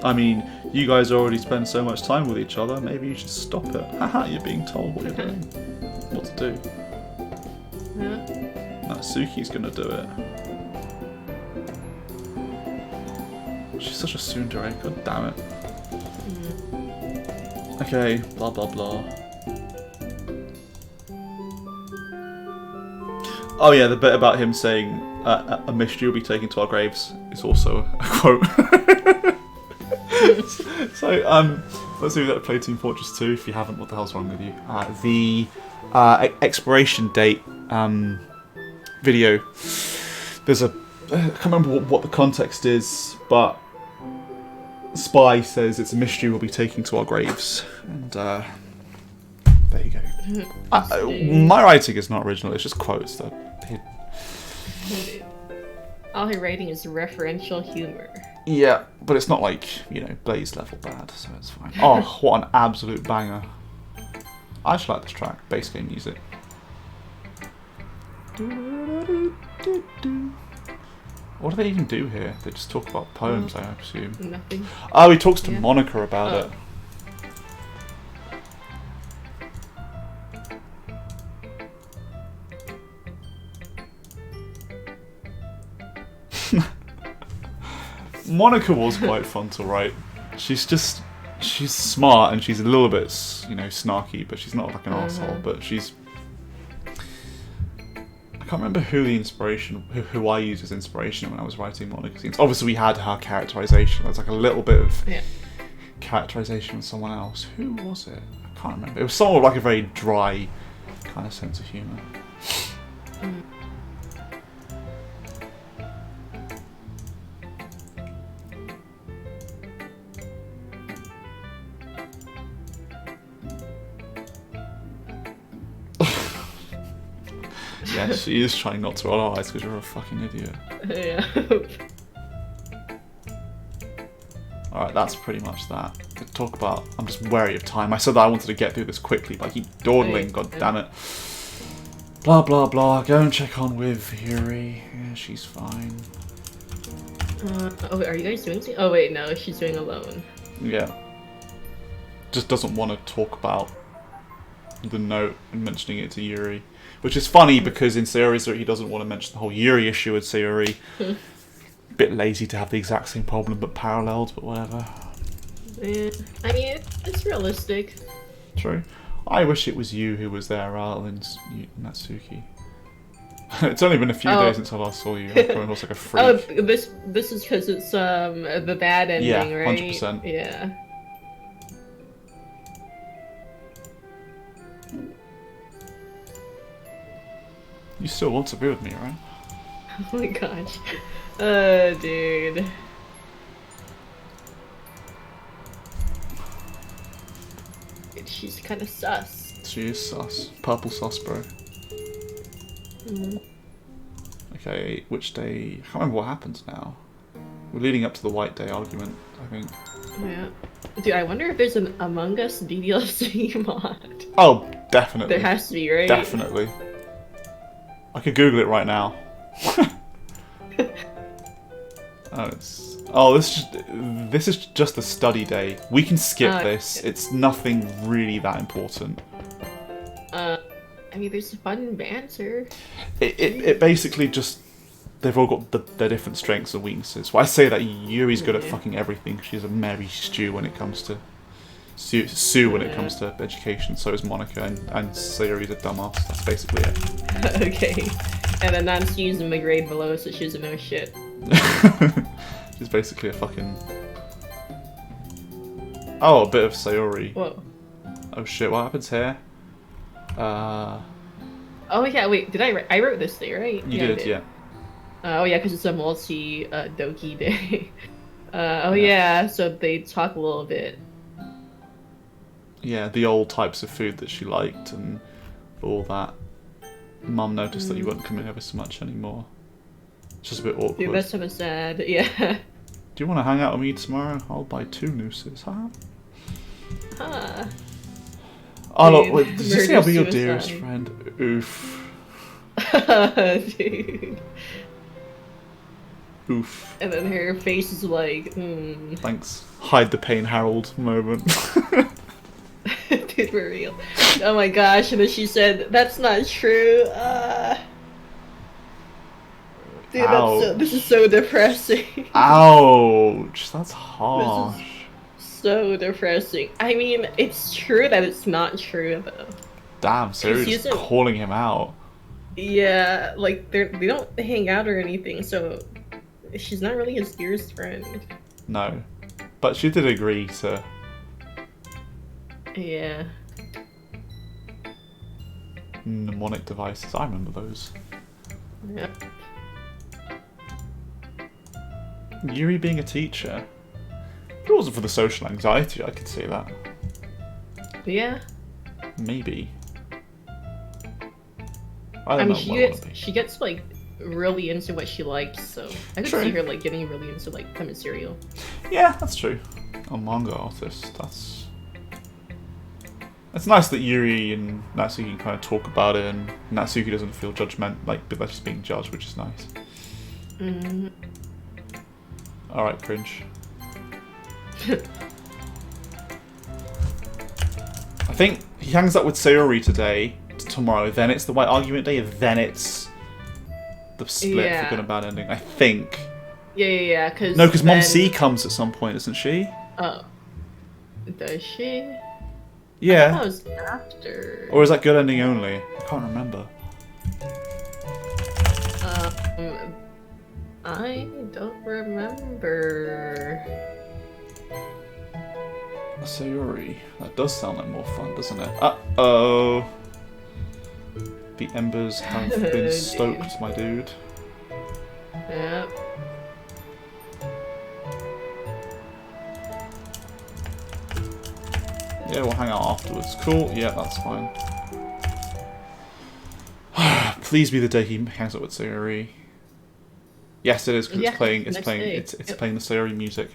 Speaker 2: I mean, you guys already spend so much time with each other. Maybe you should stop it. Haha, you're being told what you're doing, what to do.
Speaker 1: Huh?
Speaker 2: Natsuki's gonna do it. She's such a tsundere, god damn it. Okay, blah blah blah. Oh yeah, the bit about him saying a mystery will be taken to our graves is also a quote. So let's do that. Play Team Fortress 2. If you haven't, what the hell's wrong with you? The expiration date video. There's I can't remember what the context is, but Spy says it's a mystery we'll be taking to our graves, and there you go. My writing is not original; it's just quotes that.
Speaker 1: All her writing is referential humor.
Speaker 2: Yeah, but it's not like, Blaze level bad, so it's fine. Oh, what an absolute banger! I actually like this track. Bass game music. What do they even do here? They just talk about poems, I assume.
Speaker 1: Nothing.
Speaker 2: Oh, he talks to Monica about it. Monica was quite fun to write. She's smart and she's a little bit, snarky, but she's not like an arsehole. But she's... I can't remember who I used as inspiration when I was writing Monica scenes. Obviously, we had her characterization. There's like a little bit of characterization with someone else. Who was it? I can't remember. It was sort of like a very dry kind of sense of humour. Yeah, she is trying not to roll her eyes because you're a fucking idiot.
Speaker 1: Yeah.
Speaker 2: Alright, that's pretty much that. To talk about... I'm just wary of time. I said that I wanted to get through this quickly, but I keep dawdling, god damn it. Blah, blah, blah. Go and check on with Yuri. Yeah, she's fine.
Speaker 1: Oh, wait, are you guys doing something? Oh, wait, no, she's doing alone.
Speaker 2: Yeah. Just doesn't want to talk about the note and mentioning it to Yuri. Which is funny because in Sayori's he doesn't want to mention the whole Yuri issue with Sayori. Bit lazy to have the exact same problem but paralleled, but whatever.
Speaker 1: Yeah. I mean, it's realistic.
Speaker 2: True. I wish it was you who was there rather than Natsuki. It's only been a few days since I last saw you. I'm coming across like a freak.
Speaker 1: Oh, this is because it's the bad ending, right?
Speaker 2: 100%.
Speaker 1: Yeah.
Speaker 2: You still want to be with me, right?
Speaker 1: Oh my gosh. Dude. She's kind of sus.
Speaker 2: She is sus. Purple sus, bro. Okay, which day? I can't remember what happens now. We're leading up to the White Day argument, I think.
Speaker 1: Yeah. Dude, I wonder if there's an Among Us DDLC mod.
Speaker 2: Oh, definitely.
Speaker 1: There has to be, right?
Speaker 2: Definitely. I could Google it right now. This is just a study day. We can skip this. It's nothing really that important.
Speaker 1: I mean, there's fun banter.
Speaker 2: It basically just... They've all got their different strengths and weaknesses. Well, I say that Yuri's good at fucking everything. She's a Mary Stew when it comes to... Sue when it comes to education. So is Monica, and Sayori's a dumbass. That's basically it.
Speaker 1: Okay. And then Nancy's in the grade below, so she doesn't know shit.
Speaker 2: She's basically a fucking... Oh, a bit of Sayori.
Speaker 1: Whoa.
Speaker 2: Oh shit, what happens here?
Speaker 1: Oh yeah, wait, I wrote this day, right?
Speaker 2: You did, yeah.
Speaker 1: Oh yeah, because it's a Doki day. Yeah, so they talk a little bit.
Speaker 2: Yeah, the old types of food that she liked and all that. Mum noticed that you weren't coming over so much anymore. It's just a bit awkward.
Speaker 1: Dude, that's so sad, yeah.
Speaker 2: Do you want to hang out with me tomorrow? I'll buy 2 nooses, huh?
Speaker 1: Huh.
Speaker 2: Oh, look, wait, did you say I'll be your dearest friend? Oof.
Speaker 1: Dude.
Speaker 2: Oof.
Speaker 1: And then her face is like,
Speaker 2: Thanks. Hide the pain, Harold moment.
Speaker 1: Dude, for real. Oh my gosh, and then she said, that's not true. Dude, this is so depressing.
Speaker 2: Ouch, that's harsh.
Speaker 1: This is so depressing. I mean, it's true that it's not true, though.
Speaker 2: Damn, Sarah's calling him out.
Speaker 1: Yeah, like, they don't hang out or anything, so she's not really his dearest friend.
Speaker 2: No. But she did agree to...
Speaker 1: Yeah.
Speaker 2: Mnemonic devices, I remember those.
Speaker 1: Yep.
Speaker 2: Yuri being a teacher. If it wasn't for the social anxiety, I could see that.
Speaker 1: Yeah.
Speaker 2: Maybe.
Speaker 1: I mean, she gets like really into what she likes, so I could see her like getting really into like lemon cereal.
Speaker 2: Yeah, that's true. A manga artist, that's... It's nice that Yuri and Natsuki can kind of talk about it, and Natsuki doesn't feel judgment, like she's being judged, which is nice. Alright, cringe. I think he hangs up with Sayori today, tomorrow, then it's the white argument day, and then it's the split for good and bad ending. I think.
Speaker 1: Yeah.
Speaker 2: No,
Speaker 1: Because
Speaker 2: because Mom C comes at some point, isn't she?
Speaker 1: Oh, does she? I thought
Speaker 2: Yeah.
Speaker 1: that was after.
Speaker 2: Or is that good ending only? I can't remember.
Speaker 1: Um, I don't remember.
Speaker 2: So Yuri, that does sound like more fun, doesn't it? Uh-oh. The embers have been stoked, my dude.
Speaker 1: Yep.
Speaker 2: Yeah, we'll hang out afterwards. Cool, yeah, that's fine. Please be the day he hangs out with Sayori. Yes, it is, because it's playing the Sayori music.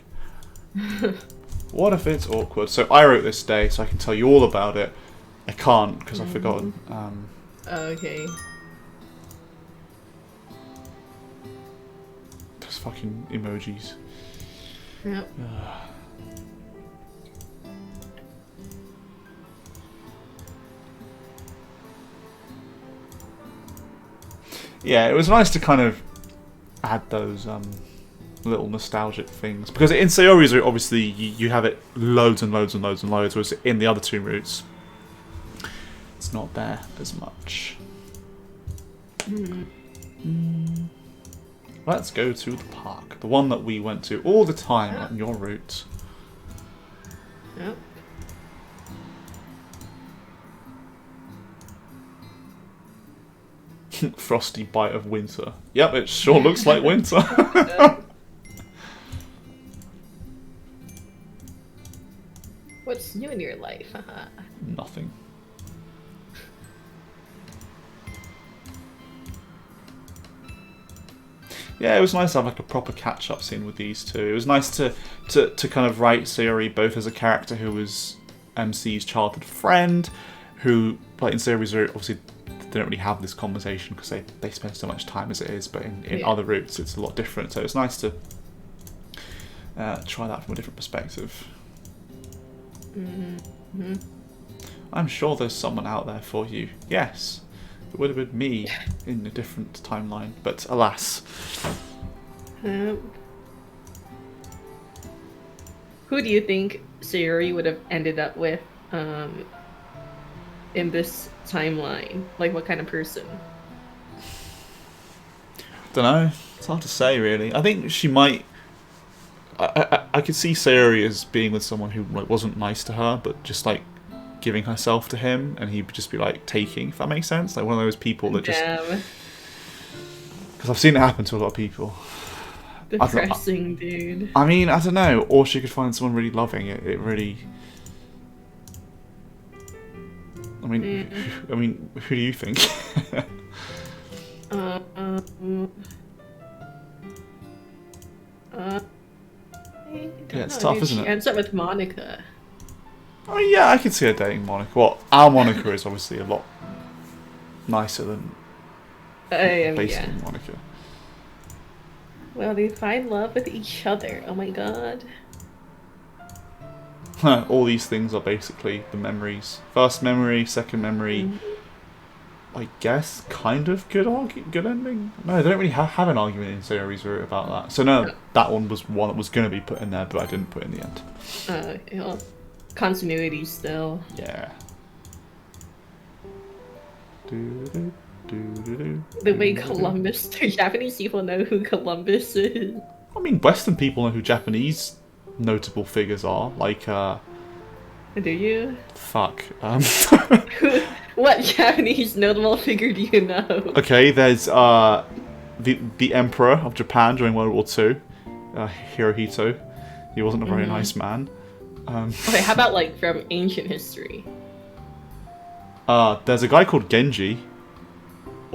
Speaker 2: What if it's awkward? So I wrote this day, so I can tell you all about it. I can't, because I've forgotten.
Speaker 1: Okay.
Speaker 2: Those fucking emojis.
Speaker 1: Yep.
Speaker 2: Yeah, it was nice to kind of add those little nostalgic things, because in Sayori's route, obviously you have it loads and loads and loads and loads, whereas in the other two routes, it's not there as much. Let's go to the park, the one that we went to all the time on your route.
Speaker 1: Yep.
Speaker 2: Frosty bite of winter. Yep, it sure looks like winter.
Speaker 1: What's new in your life?
Speaker 2: Nothing. Yeah, it was nice to have like a proper catch-up scene with these two. It was nice to kind of write Sayori both as a character who was MC's childhood friend, who, like in Sayori's route, obviously they don't really have this conversation because they spend so much time as it is, but in other routes it's a lot different. So it's nice to try that from a different perspective. I'm sure there's someone out there for you. Yes, it would have been me in a different timeline, but alas.
Speaker 1: Who do you think Sayori would have ended up with in this timeline? Like, what kind of person?
Speaker 2: Don't know. It's hard to say, really. I think she might. I could see Sayori as being with someone who like wasn't nice to her, but just like giving herself to him, and he would just be like taking. If that makes sense, like one of those people that just. Because I've seen it happen to a lot of people.
Speaker 1: Depressing, dude.
Speaker 2: I mean, I don't know. Or she could find someone really loving. It really. I mean, who do you think? Yeah, it's tough, isn't it?
Speaker 1: She ends up with Monica.
Speaker 2: Oh yeah, I could see her dating Monica. Well, our Monica is obviously a lot nicer than basically Monica.
Speaker 1: Well, they find love with each other. Oh my god.
Speaker 2: All these things are basically the memories. First memory, second memory. I guess kind of good ending. No, they don't really have an argument in Sayori's route about that. So no, that one was one that was going to be put in there, but I didn't put in the end.
Speaker 1: Well, continuity still.
Speaker 2: Yeah.
Speaker 1: The way Columbus, the Japanese people know who Columbus is.
Speaker 2: I mean, Western people know who Japanese notable figures are. Like,
Speaker 1: Do you?
Speaker 2: Fuck.
Speaker 1: What Japanese notable figure do you know?
Speaker 2: Okay, there's the Emperor of Japan during World War II, Hirohito. He wasn't a very nice man.
Speaker 1: Okay, how about like from ancient history?
Speaker 2: There's a guy called Genji.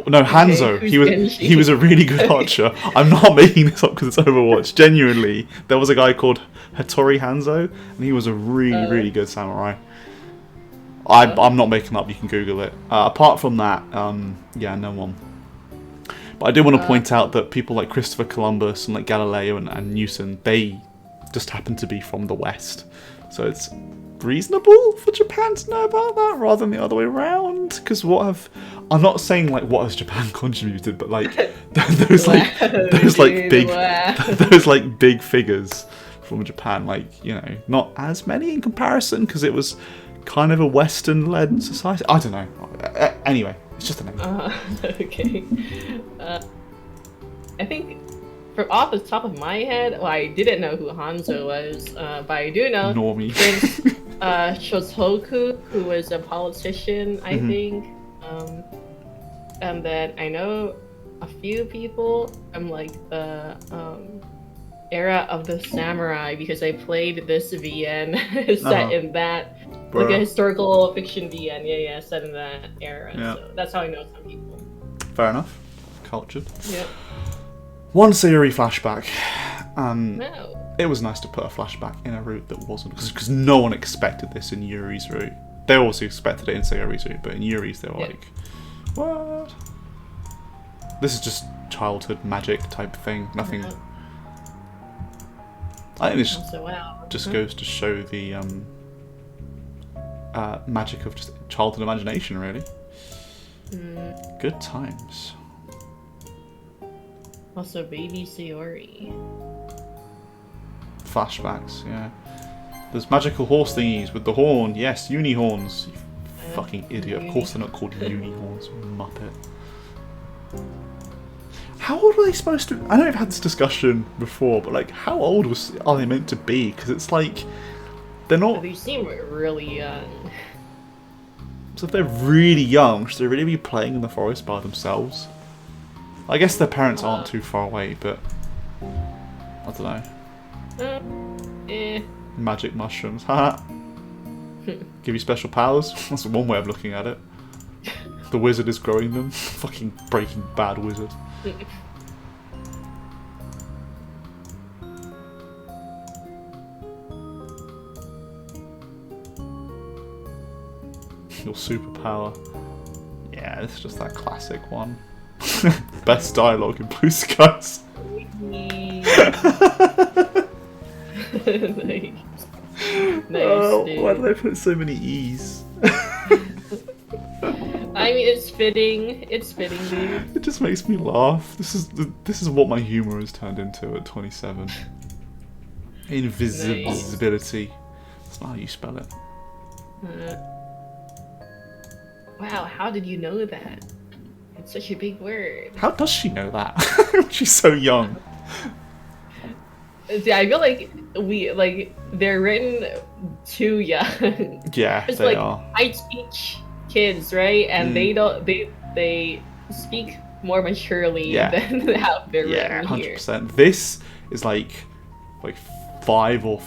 Speaker 2: No, Hanzo.
Speaker 1: Okay,
Speaker 2: he was a really good archer. I'm not making this up because it's Overwatch. Genuinely, there was a guy called Hattori Hanzo, and he was a really good samurai. I'm not making up. You can Google it. Apart from that, yeah, no one. But I do want to point out that people like Christopher Columbus and like Galileo and Newton, they just happen to be from the West. So it's reasonable for Japan to know about that rather than the other way around. Because I'm not saying like what has Japan contributed, but like those like those like big figures from Japan, like, you know, not as many in comparison because it was kind of a Western-led society. I don't know. Anyway, it's just a name.
Speaker 1: Okay. I think from off the top of my head, well, I didn't know who Hanzo was, but I do know
Speaker 2: Normie.
Speaker 1: Prince Shotoku, who was a politician, I think. And then I know a few people from like the era of the samurai because I played this VN set in that, like a historical fiction VN, set in that era. Yeah. So that's how I know some people.
Speaker 2: Fair enough. Cultured.
Speaker 1: Yep.
Speaker 2: One Sayuri flashback.
Speaker 1: No.
Speaker 2: It was nice to put a flashback in a route that wasn't, because no one expected this in Yuri's route. They also expected it in Sayuri's route, but in Yuri's they were like, what? This is just childhood magic type thing. Nothing. I think this just goes to show the magic of just childhood imagination, really. Good times.
Speaker 1: Also, baby Sayuri.
Speaker 2: Flashbacks, yeah. There's magical horse thingies with the horn. Yes, unihorns. You fucking idiot. Of course they're not called unihorns, muppet. How old were they supposed to... I know we've had this discussion before, but like, how old are they meant to be? Because it's like, they're not...
Speaker 1: They seem really young.
Speaker 2: So if they're really young, should they really be playing in the forest by themselves? I guess their parents aren't too far away, but... I don't know. Magic mushrooms, haha. Give you special powers? That's one way of looking at it. The wizard is growing them. Fucking Breaking Bad wizard. Your superpower. Yeah, this is just that classic one. Best dialogue in Blue Skies.
Speaker 1: Nice.
Speaker 2: Oh,
Speaker 1: Dude.
Speaker 2: why did I put so many E's?
Speaker 1: I mean, it's fitting. It's fitting, dude.
Speaker 2: It just makes me laugh. This is what my humor has turned into at 27. Invisibility. Nice. That's not how you spell it.
Speaker 1: Wow, how did you know that? It's such a big word.
Speaker 2: How does she know that? She's so young.
Speaker 1: See, I feel like they're written too young.
Speaker 2: Yeah,
Speaker 1: it's
Speaker 2: they
Speaker 1: like,
Speaker 2: are.
Speaker 1: I teach kids, right? And they speak more maturely than how they're written
Speaker 2: 100%. This is like 5 or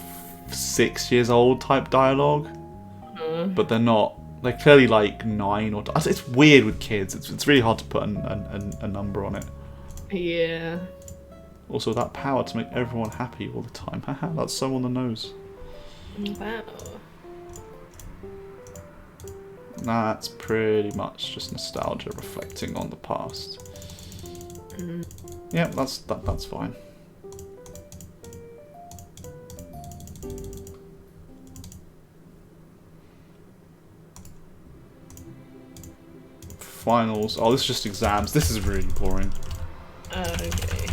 Speaker 2: 6 years old type dialogue, but they're not. They're clearly like 9 or... It's weird with kids. It's really hard to put a number on it.
Speaker 1: Yeah.
Speaker 2: Also, that power to make everyone happy all the time. Haha, that's so on the nose.
Speaker 1: Wow.
Speaker 2: That's pretty much just nostalgia reflecting on the past. Yeah, that's fine. Finals. Oh, this is just exams. This is really boring.
Speaker 1: Okay.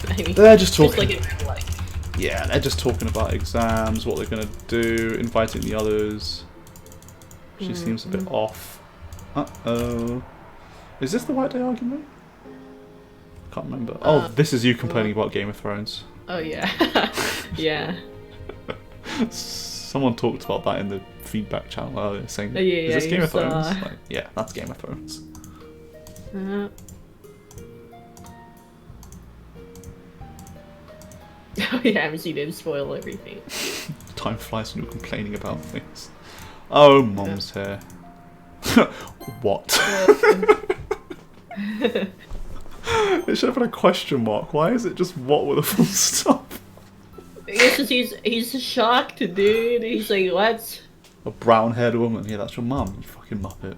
Speaker 1: I mean,
Speaker 2: they're just talking.
Speaker 1: Just like in real life.
Speaker 2: Yeah, they're just talking about exams, what they're gonna do, inviting the others. She seems a bit off. Uh-oh. Is this the White Day argument? Can't remember. Oh, this is you complaining about Game of Thrones.
Speaker 1: Oh, yeah. Yeah.
Speaker 2: Someone talked about that in the feedback channel earlier, saying, is this Game of Thrones? Like, yeah, that's Game of Thrones.
Speaker 1: Oh yeah, she did spoil everything.
Speaker 2: Time flies when you're complaining about things. Oh, Mom's here. What? It should have been a question mark. Why is it just what with a full stop?
Speaker 1: Because he's shocked, dude. He's like, what?
Speaker 2: A brown-haired woman. Yeah, that's your mum, you fucking muppet.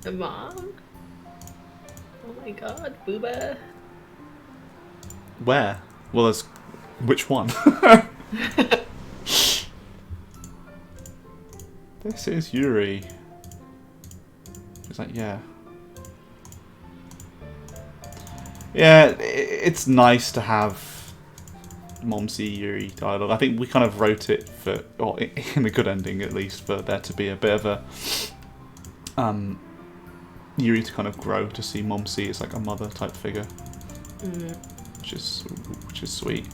Speaker 1: The mom? Oh my god, booba.
Speaker 2: Where? Well, there's... Which one? This is Yuri. He's like, yeah. Yeah, it's nice to have Momsy Yuri dialogue. I think we kind of wrote it for, or in the good ending at least, for there to be a bit of a Yuri to kind of grow to see Momsy as like a mother type figure, which is sweet.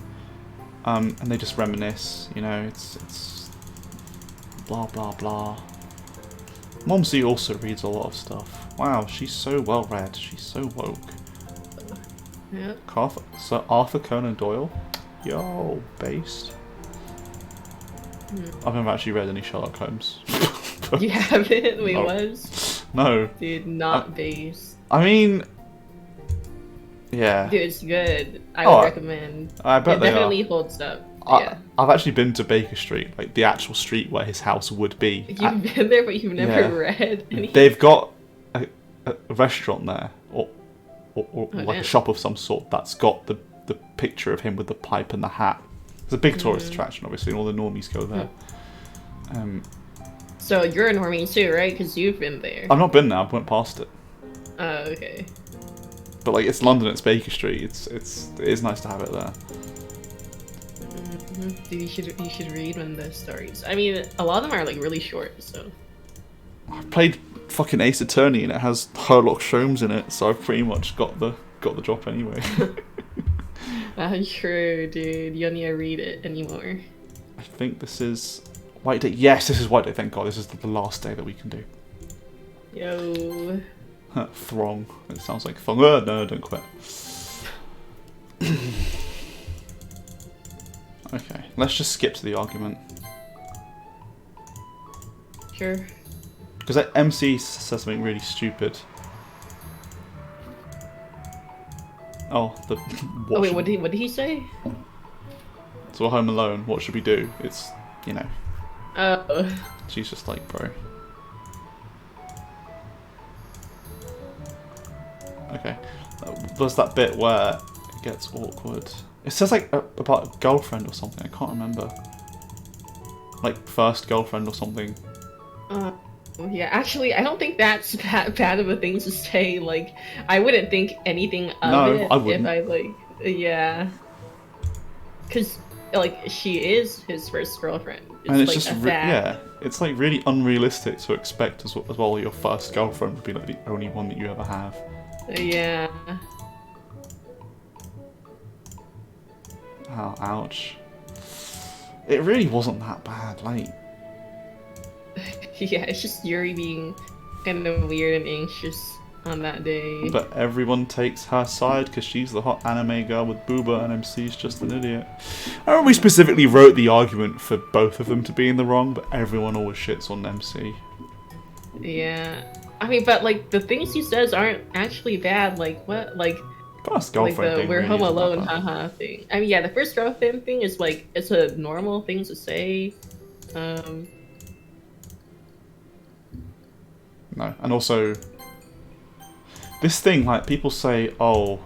Speaker 2: And they just reminisce, you know. It's blah blah blah. Momsy also reads a lot of stuff. Wow, she's so well read. She's so woke.
Speaker 1: Yeah.
Speaker 2: So Arthur Conan Doyle? Yo, based. I've never actually read any Sherlock Holmes.
Speaker 1: You haven't? Wait,
Speaker 2: No.
Speaker 1: was?
Speaker 2: No.
Speaker 1: Dude, not based.
Speaker 2: I mean, yeah.
Speaker 1: Dude, it's good. I would recommend.
Speaker 2: I bet
Speaker 1: it
Speaker 2: they
Speaker 1: definitely
Speaker 2: are.
Speaker 1: holds up. Yeah.
Speaker 2: I've actually been to Baker Street, like the actual street where his house would be.
Speaker 1: You've been there, but you've never read any.
Speaker 2: They've got a restaurant there, or like
Speaker 1: damn.
Speaker 2: a shop of some sort that's got the picture of him with the pipe and the hat. It's a big tourist attraction, obviously, and all the normies go there.
Speaker 1: So you're a normie too, right? Because you've been there.
Speaker 2: I've not been there. I went past it.
Speaker 1: Oh, okay.
Speaker 2: But like, it's London. It's Baker Street. It is nice to have it there.
Speaker 1: Dude, you should read one of the stories. I mean, a lot of them are like really short, so.
Speaker 2: I played fucking Ace Attorney and it has Sherlock Holmes in it, so I've pretty much got the drop anyway.
Speaker 1: True, dude. You don't need to read it anymore.
Speaker 2: I think this is White Day. Yes, this is White Day. Thank God. This is the last day that we can do.
Speaker 1: Yo.
Speaker 2: Throng. It sounds like Thong. No, don't quit. Okay, let's just skip to the argument.
Speaker 1: Sure.
Speaker 2: Because MC says something really stupid. Oh, the.
Speaker 1: Oh wait, what did he say?
Speaker 2: So we're home alone. What should we do? It's, you know.
Speaker 1: Oh.
Speaker 2: She's just like, bro. Okay. There's that bit where it gets awkward. It says like about a girlfriend or something. I can't remember. Like first girlfriend or something.
Speaker 1: Yeah, actually, I don't think that's bad of a thing to say. Like, I wouldn't think anything of it
Speaker 2: I wouldn't.
Speaker 1: if I like, yeah. Cause like she is his first girlfriend.
Speaker 2: And it's
Speaker 1: like
Speaker 2: just
Speaker 1: yeah,
Speaker 2: it's like really unrealistic to expect as well your first girlfriend would be like the only one that you ever have.
Speaker 1: Yeah.
Speaker 2: Oh, ouch. It really wasn't that bad, like.
Speaker 1: Yeah, it's just Yuri being kind of weird and anxious on that day.
Speaker 2: But everyone takes her side because she's the hot anime girl with booba and MC's just an idiot. I don't know, we specifically wrote the argument for both of them to be in the wrong, but everyone always shits on MC.
Speaker 1: Yeah. I mean, but like the things he says aren't actually bad. Like what? Like
Speaker 2: First girlfriend
Speaker 1: like the
Speaker 2: thing
Speaker 1: we're
Speaker 2: really
Speaker 1: home
Speaker 2: isn't that
Speaker 1: alone,
Speaker 2: bad.
Speaker 1: haha thing. I mean, yeah, the first girlfriend thing is like it's a normal thing to say.
Speaker 2: No, and also this thing, like people say, oh,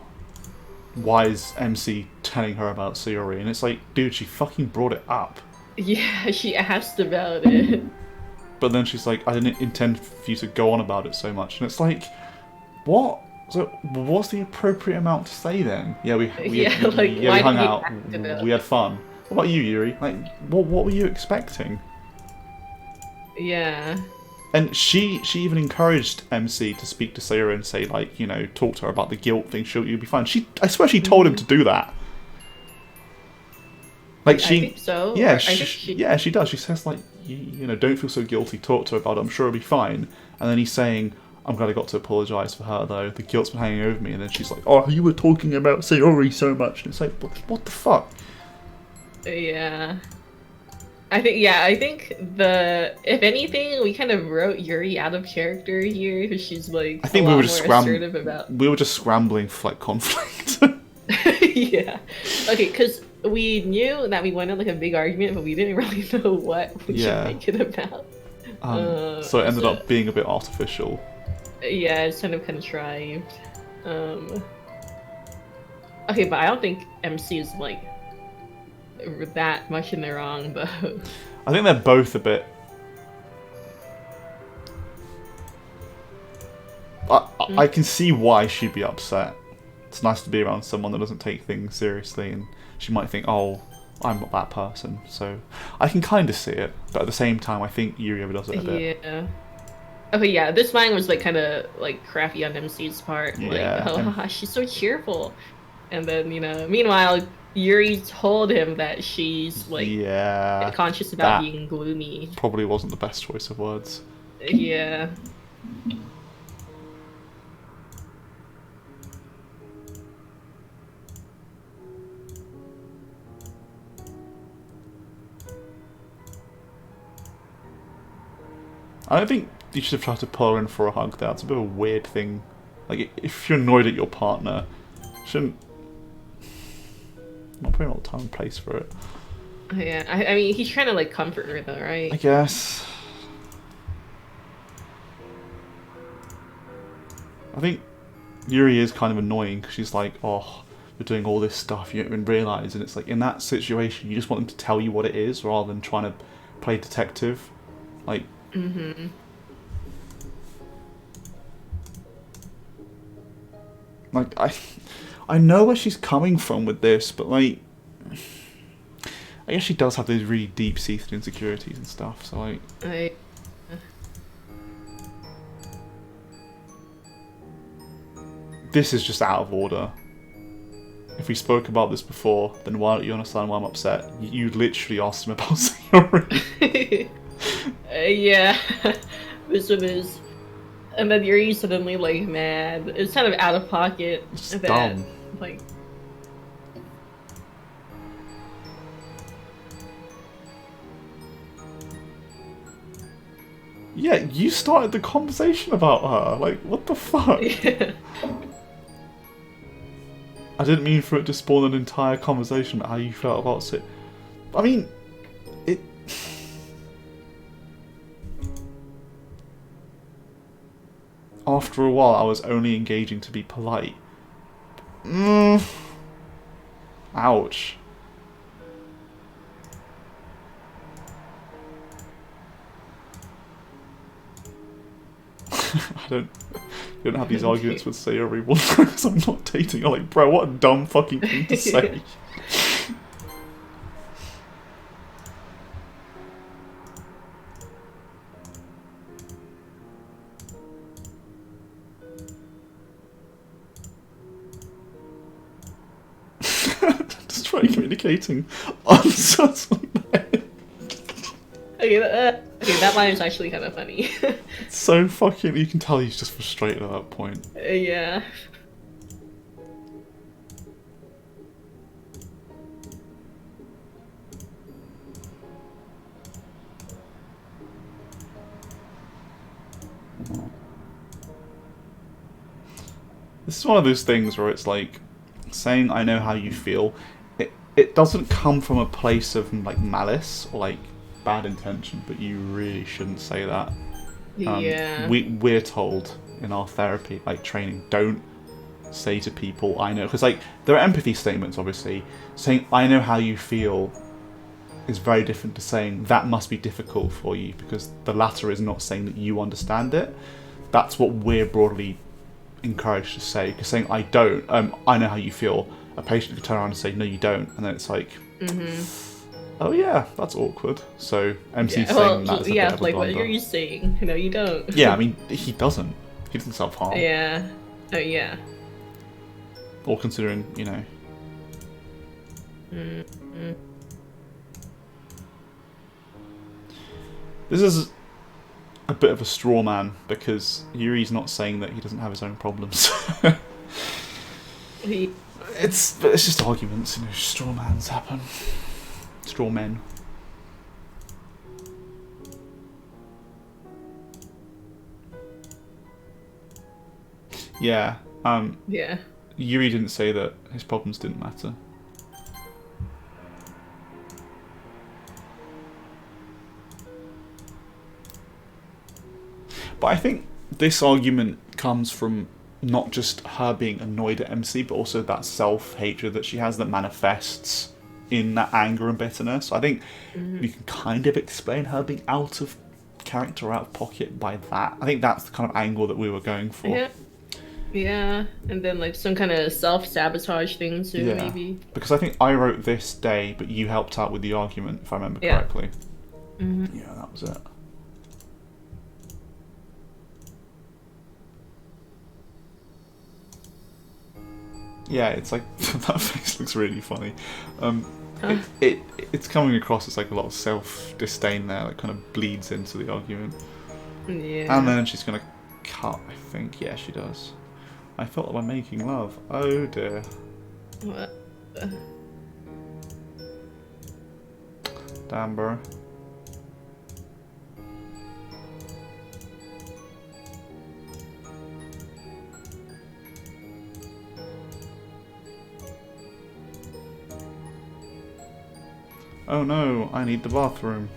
Speaker 2: why is MC telling her about Sayori? And it's like, dude, she fucking brought it up.
Speaker 1: Yeah, she asked about it.
Speaker 2: But then she's like, I didn't intend for you to go on about it so much. And it's like, what? So what's the appropriate amount to say then? Yeah, we
Speaker 1: Yeah, like,
Speaker 2: we
Speaker 1: why
Speaker 2: hung
Speaker 1: did you
Speaker 2: out,
Speaker 1: act it out?
Speaker 2: we had fun. What about you, Yuri? Like, what were you expecting?
Speaker 1: Yeah.
Speaker 2: And she even encouraged MC to speak to Sayori and say, like, you know, talk to her about the guilt thing. You'll be fine. I swear she told him to do that. Like
Speaker 1: I think so.
Speaker 2: Yeah,
Speaker 1: I think she
Speaker 2: she does. She says like, you know, don't feel so guilty. Talk to her about it. I'm sure it'll be fine. And then he's saying, I'm glad I got to apologise for her though. The guilt's been hanging over me. And then she's like, oh, you were talking about Sayori so much. And it's like, what the fuck?
Speaker 1: Yeah. I think if anything, we kind of wrote Yuri out of character here because she's like
Speaker 2: I think
Speaker 1: a
Speaker 2: we
Speaker 1: lot
Speaker 2: were just
Speaker 1: more assertive about.
Speaker 2: we were just scrambling for like conflict.
Speaker 1: Yeah. Okay, because we knew that we wanted like a big argument, but we didn't really know what we should make it about.
Speaker 2: So it ended up being a bit artificial.
Speaker 1: Yeah, it's kind of contrived. Okay, but I don't think MC is like that much in the wrong though.
Speaker 2: I think they're both a bit I can see why she'd be upset. It's nice to be around someone that doesn't take things seriously, and she might think, oh, I'm not that person. So I can kind of see it, but at the same time, I think Yuri overdoes it a bit.
Speaker 1: Yeah. Okay, yeah, this line was like kind of like crappy on MC's part. Like,
Speaker 2: Yeah, and
Speaker 1: oh, she's so cheerful. And then, meanwhile, Yuri told him that she's like
Speaker 2: yeah,
Speaker 1: conscious about
Speaker 2: that
Speaker 1: being gloomy.
Speaker 2: probably wasn't the best choice of words.
Speaker 1: Yeah.
Speaker 2: I don't think you should have tried to pull her in for a hug. That's a bit of a weird thing. Like, if you're annoyed at your partner, shouldn't. Not putting all the time and place for it.
Speaker 1: Yeah, I mean, he's trying to like comfort her though, right?
Speaker 2: I guess. I think Yuri is kind of annoying because she's like, oh, we're doing all this stuff you don't even realise. And it's like, in that situation, you just want them to tell you what it is rather than trying to play detective. Like,
Speaker 1: Mm-hmm.
Speaker 2: like I know where she's coming from with this, but like, I guess she does have those really deep-seated insecurities and stuff. So like,
Speaker 1: I,
Speaker 2: this is just out of order. If we spoke about this before, then why don't you understand why I'm upset? You literally asked him about Sayori.
Speaker 1: yeah, this one is, and then Yuri's suddenly like mad. It's kind of out of pocket.
Speaker 2: It's
Speaker 1: that,
Speaker 2: dumb.
Speaker 1: Like,
Speaker 2: Yeah, you started the conversation about her. Like, what the fuck?
Speaker 1: yeah.
Speaker 2: I didn't mean for it to spawn an entire conversation about how you felt about it. I mean, it. After a while, I was only engaging to be polite. Ouch. I don't have these arguments with Sayori one because I'm not dating her. Like, bro, what a dumb fucking thing to say. Just try communicating unsubtly.
Speaker 1: Okay, that line is actually kind of funny.
Speaker 2: It's so fucking. You can tell he's just frustrated at that point.
Speaker 1: Yeah.
Speaker 2: This is one of those things where it's like saying "I know how you feel." It doesn't come from a place of like malice or like bad intention, but you really shouldn't say that.
Speaker 1: Yeah.
Speaker 2: We're told in our therapy like training, don't say to people "I know," because like there are empathy statements. Obviously, saying "I know how you feel" is very different to saying that must be difficult for you, because the latter is not saying that you understand it. That's what we're broadly encouraged to say, because saying I don't, I know how you feel, a patient could turn around and say no you don't, and then it's like, oh yeah, that's awkward. So MC saying that is a bit of a
Speaker 1: like what
Speaker 2: blunder.
Speaker 1: are you saying? No, you don't.
Speaker 2: Yeah, I mean he doesn't self-harm.
Speaker 1: Yeah. Oh yeah.
Speaker 2: Or considering, you know. This is a bit of a straw man, because Yuri's not saying that he doesn't have his own problems. It's just arguments, you know. Straw mans happen. Straw men. Yeah.
Speaker 1: Yeah.
Speaker 2: Yuri didn't say that his problems didn't matter. But I think this argument comes from not just her being annoyed at MC, but also that self-hatred that she has that manifests in that anger and bitterness. I think you can kind of explain her being out of character, out of pocket by that. I think that's the kind of angle that we were going for.
Speaker 1: Yeah. Yeah, and then like some kind of self-sabotage thing too,
Speaker 2: Yeah.
Speaker 1: maybe.
Speaker 2: Because I think I wrote this day, but you helped out with the argument, if I remember
Speaker 1: Yeah.
Speaker 2: correctly.
Speaker 1: Hmm.
Speaker 2: Yeah, that was it. Yeah, it's like that face looks really funny.
Speaker 1: Huh.
Speaker 2: It's coming across as like a lot of self-disdain there that kind of bleeds into the argument. And
Speaker 1: Yeah.
Speaker 2: then she's gonna cut, I think. Yeah, she does. I felt like we're making love. Oh dear.
Speaker 1: What?
Speaker 2: Damn, bro. Oh no, I need the bathroom.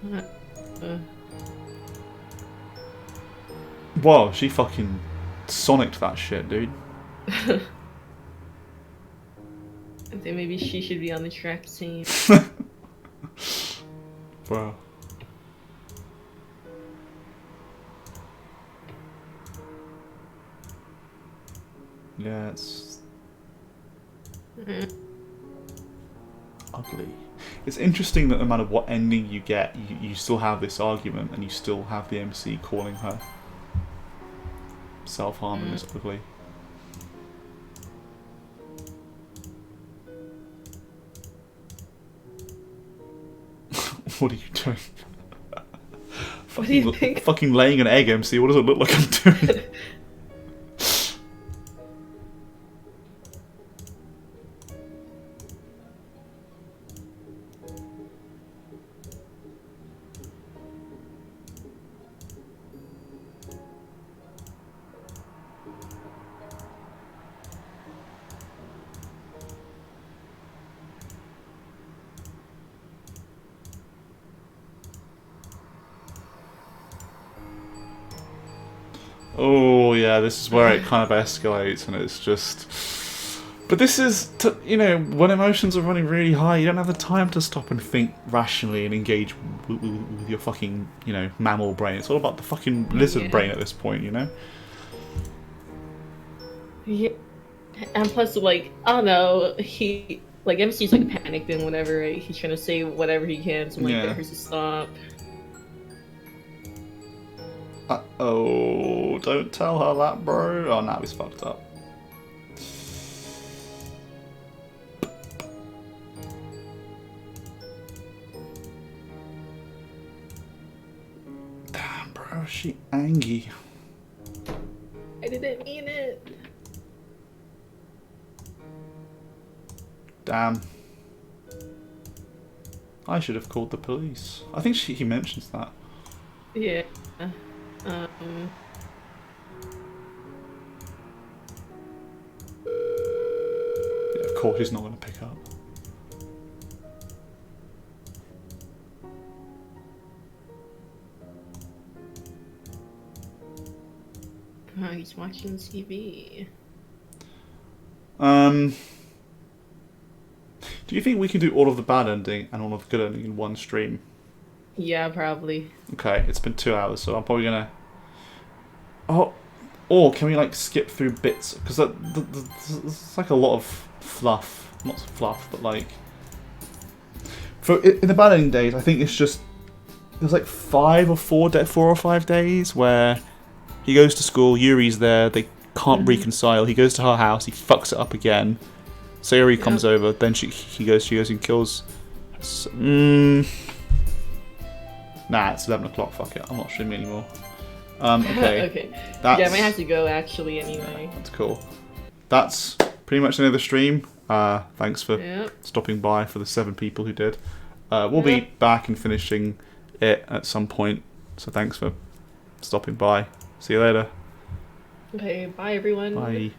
Speaker 1: What?
Speaker 2: Whoa, she fucking sonicked that shit, dude.
Speaker 1: I think maybe she should be on the track team.
Speaker 2: Bro. Yeah, it's ugly. It's interesting that no matter what ending you get, you still have this argument and you still have the MC calling her self-harming as ugly. What are you doing?
Speaker 1: What do you think?
Speaker 2: Fucking laying an egg, MC. What does it look like I'm doing? Oh yeah, this is where it kind of escalates, and it's just. But this is, you know, when emotions are running really high, you don't have the time to stop and think rationally and engage with your fucking, you know, mammal brain. It's all about the fucking lizard brain at this point, you know.
Speaker 1: Yeah. And plus, like, I don't know, MC's like panicked and whatever, right? He's trying to say whatever he can to like get her to stop.
Speaker 2: Uh-oh, don't tell her that, bro. Oh, now he's fucked up. Damn, bro, she angry.
Speaker 1: I didn't mean it.
Speaker 2: Damn. I should have called the police. I think he mentions that.
Speaker 1: Yeah.
Speaker 2: Yeah, of course he's not going to pick up.
Speaker 1: Oh, he's watching TV.
Speaker 2: Do you think we can do all of the bad ending and all of the good ending in one stream?
Speaker 1: Yeah, probably.
Speaker 2: Okay, it's been 2 hours, so I'm probably gonna. Oh, or can we like skip through bits? Because it's like a lot of fluff, not fluff, but like. In the bad ending days, I think it's just there's like 4 or 5 days where he goes to school, Yuri's there, they can't reconcile. He goes to her house, he fucks it up again. Sayori comes over, then she goes and kills. Nah, it's 11 o'clock. Fuck it, I'm not streaming anymore. Okay.
Speaker 1: Okay. Yeah, I might have to go actually anyway.
Speaker 2: Yeah, that's cool. That's pretty much the end of the stream. Thanks for stopping by for the 7 people who did. We'll be back and finishing it at some point. So thanks for stopping by. See you later.
Speaker 1: Okay, bye everyone.
Speaker 2: Bye.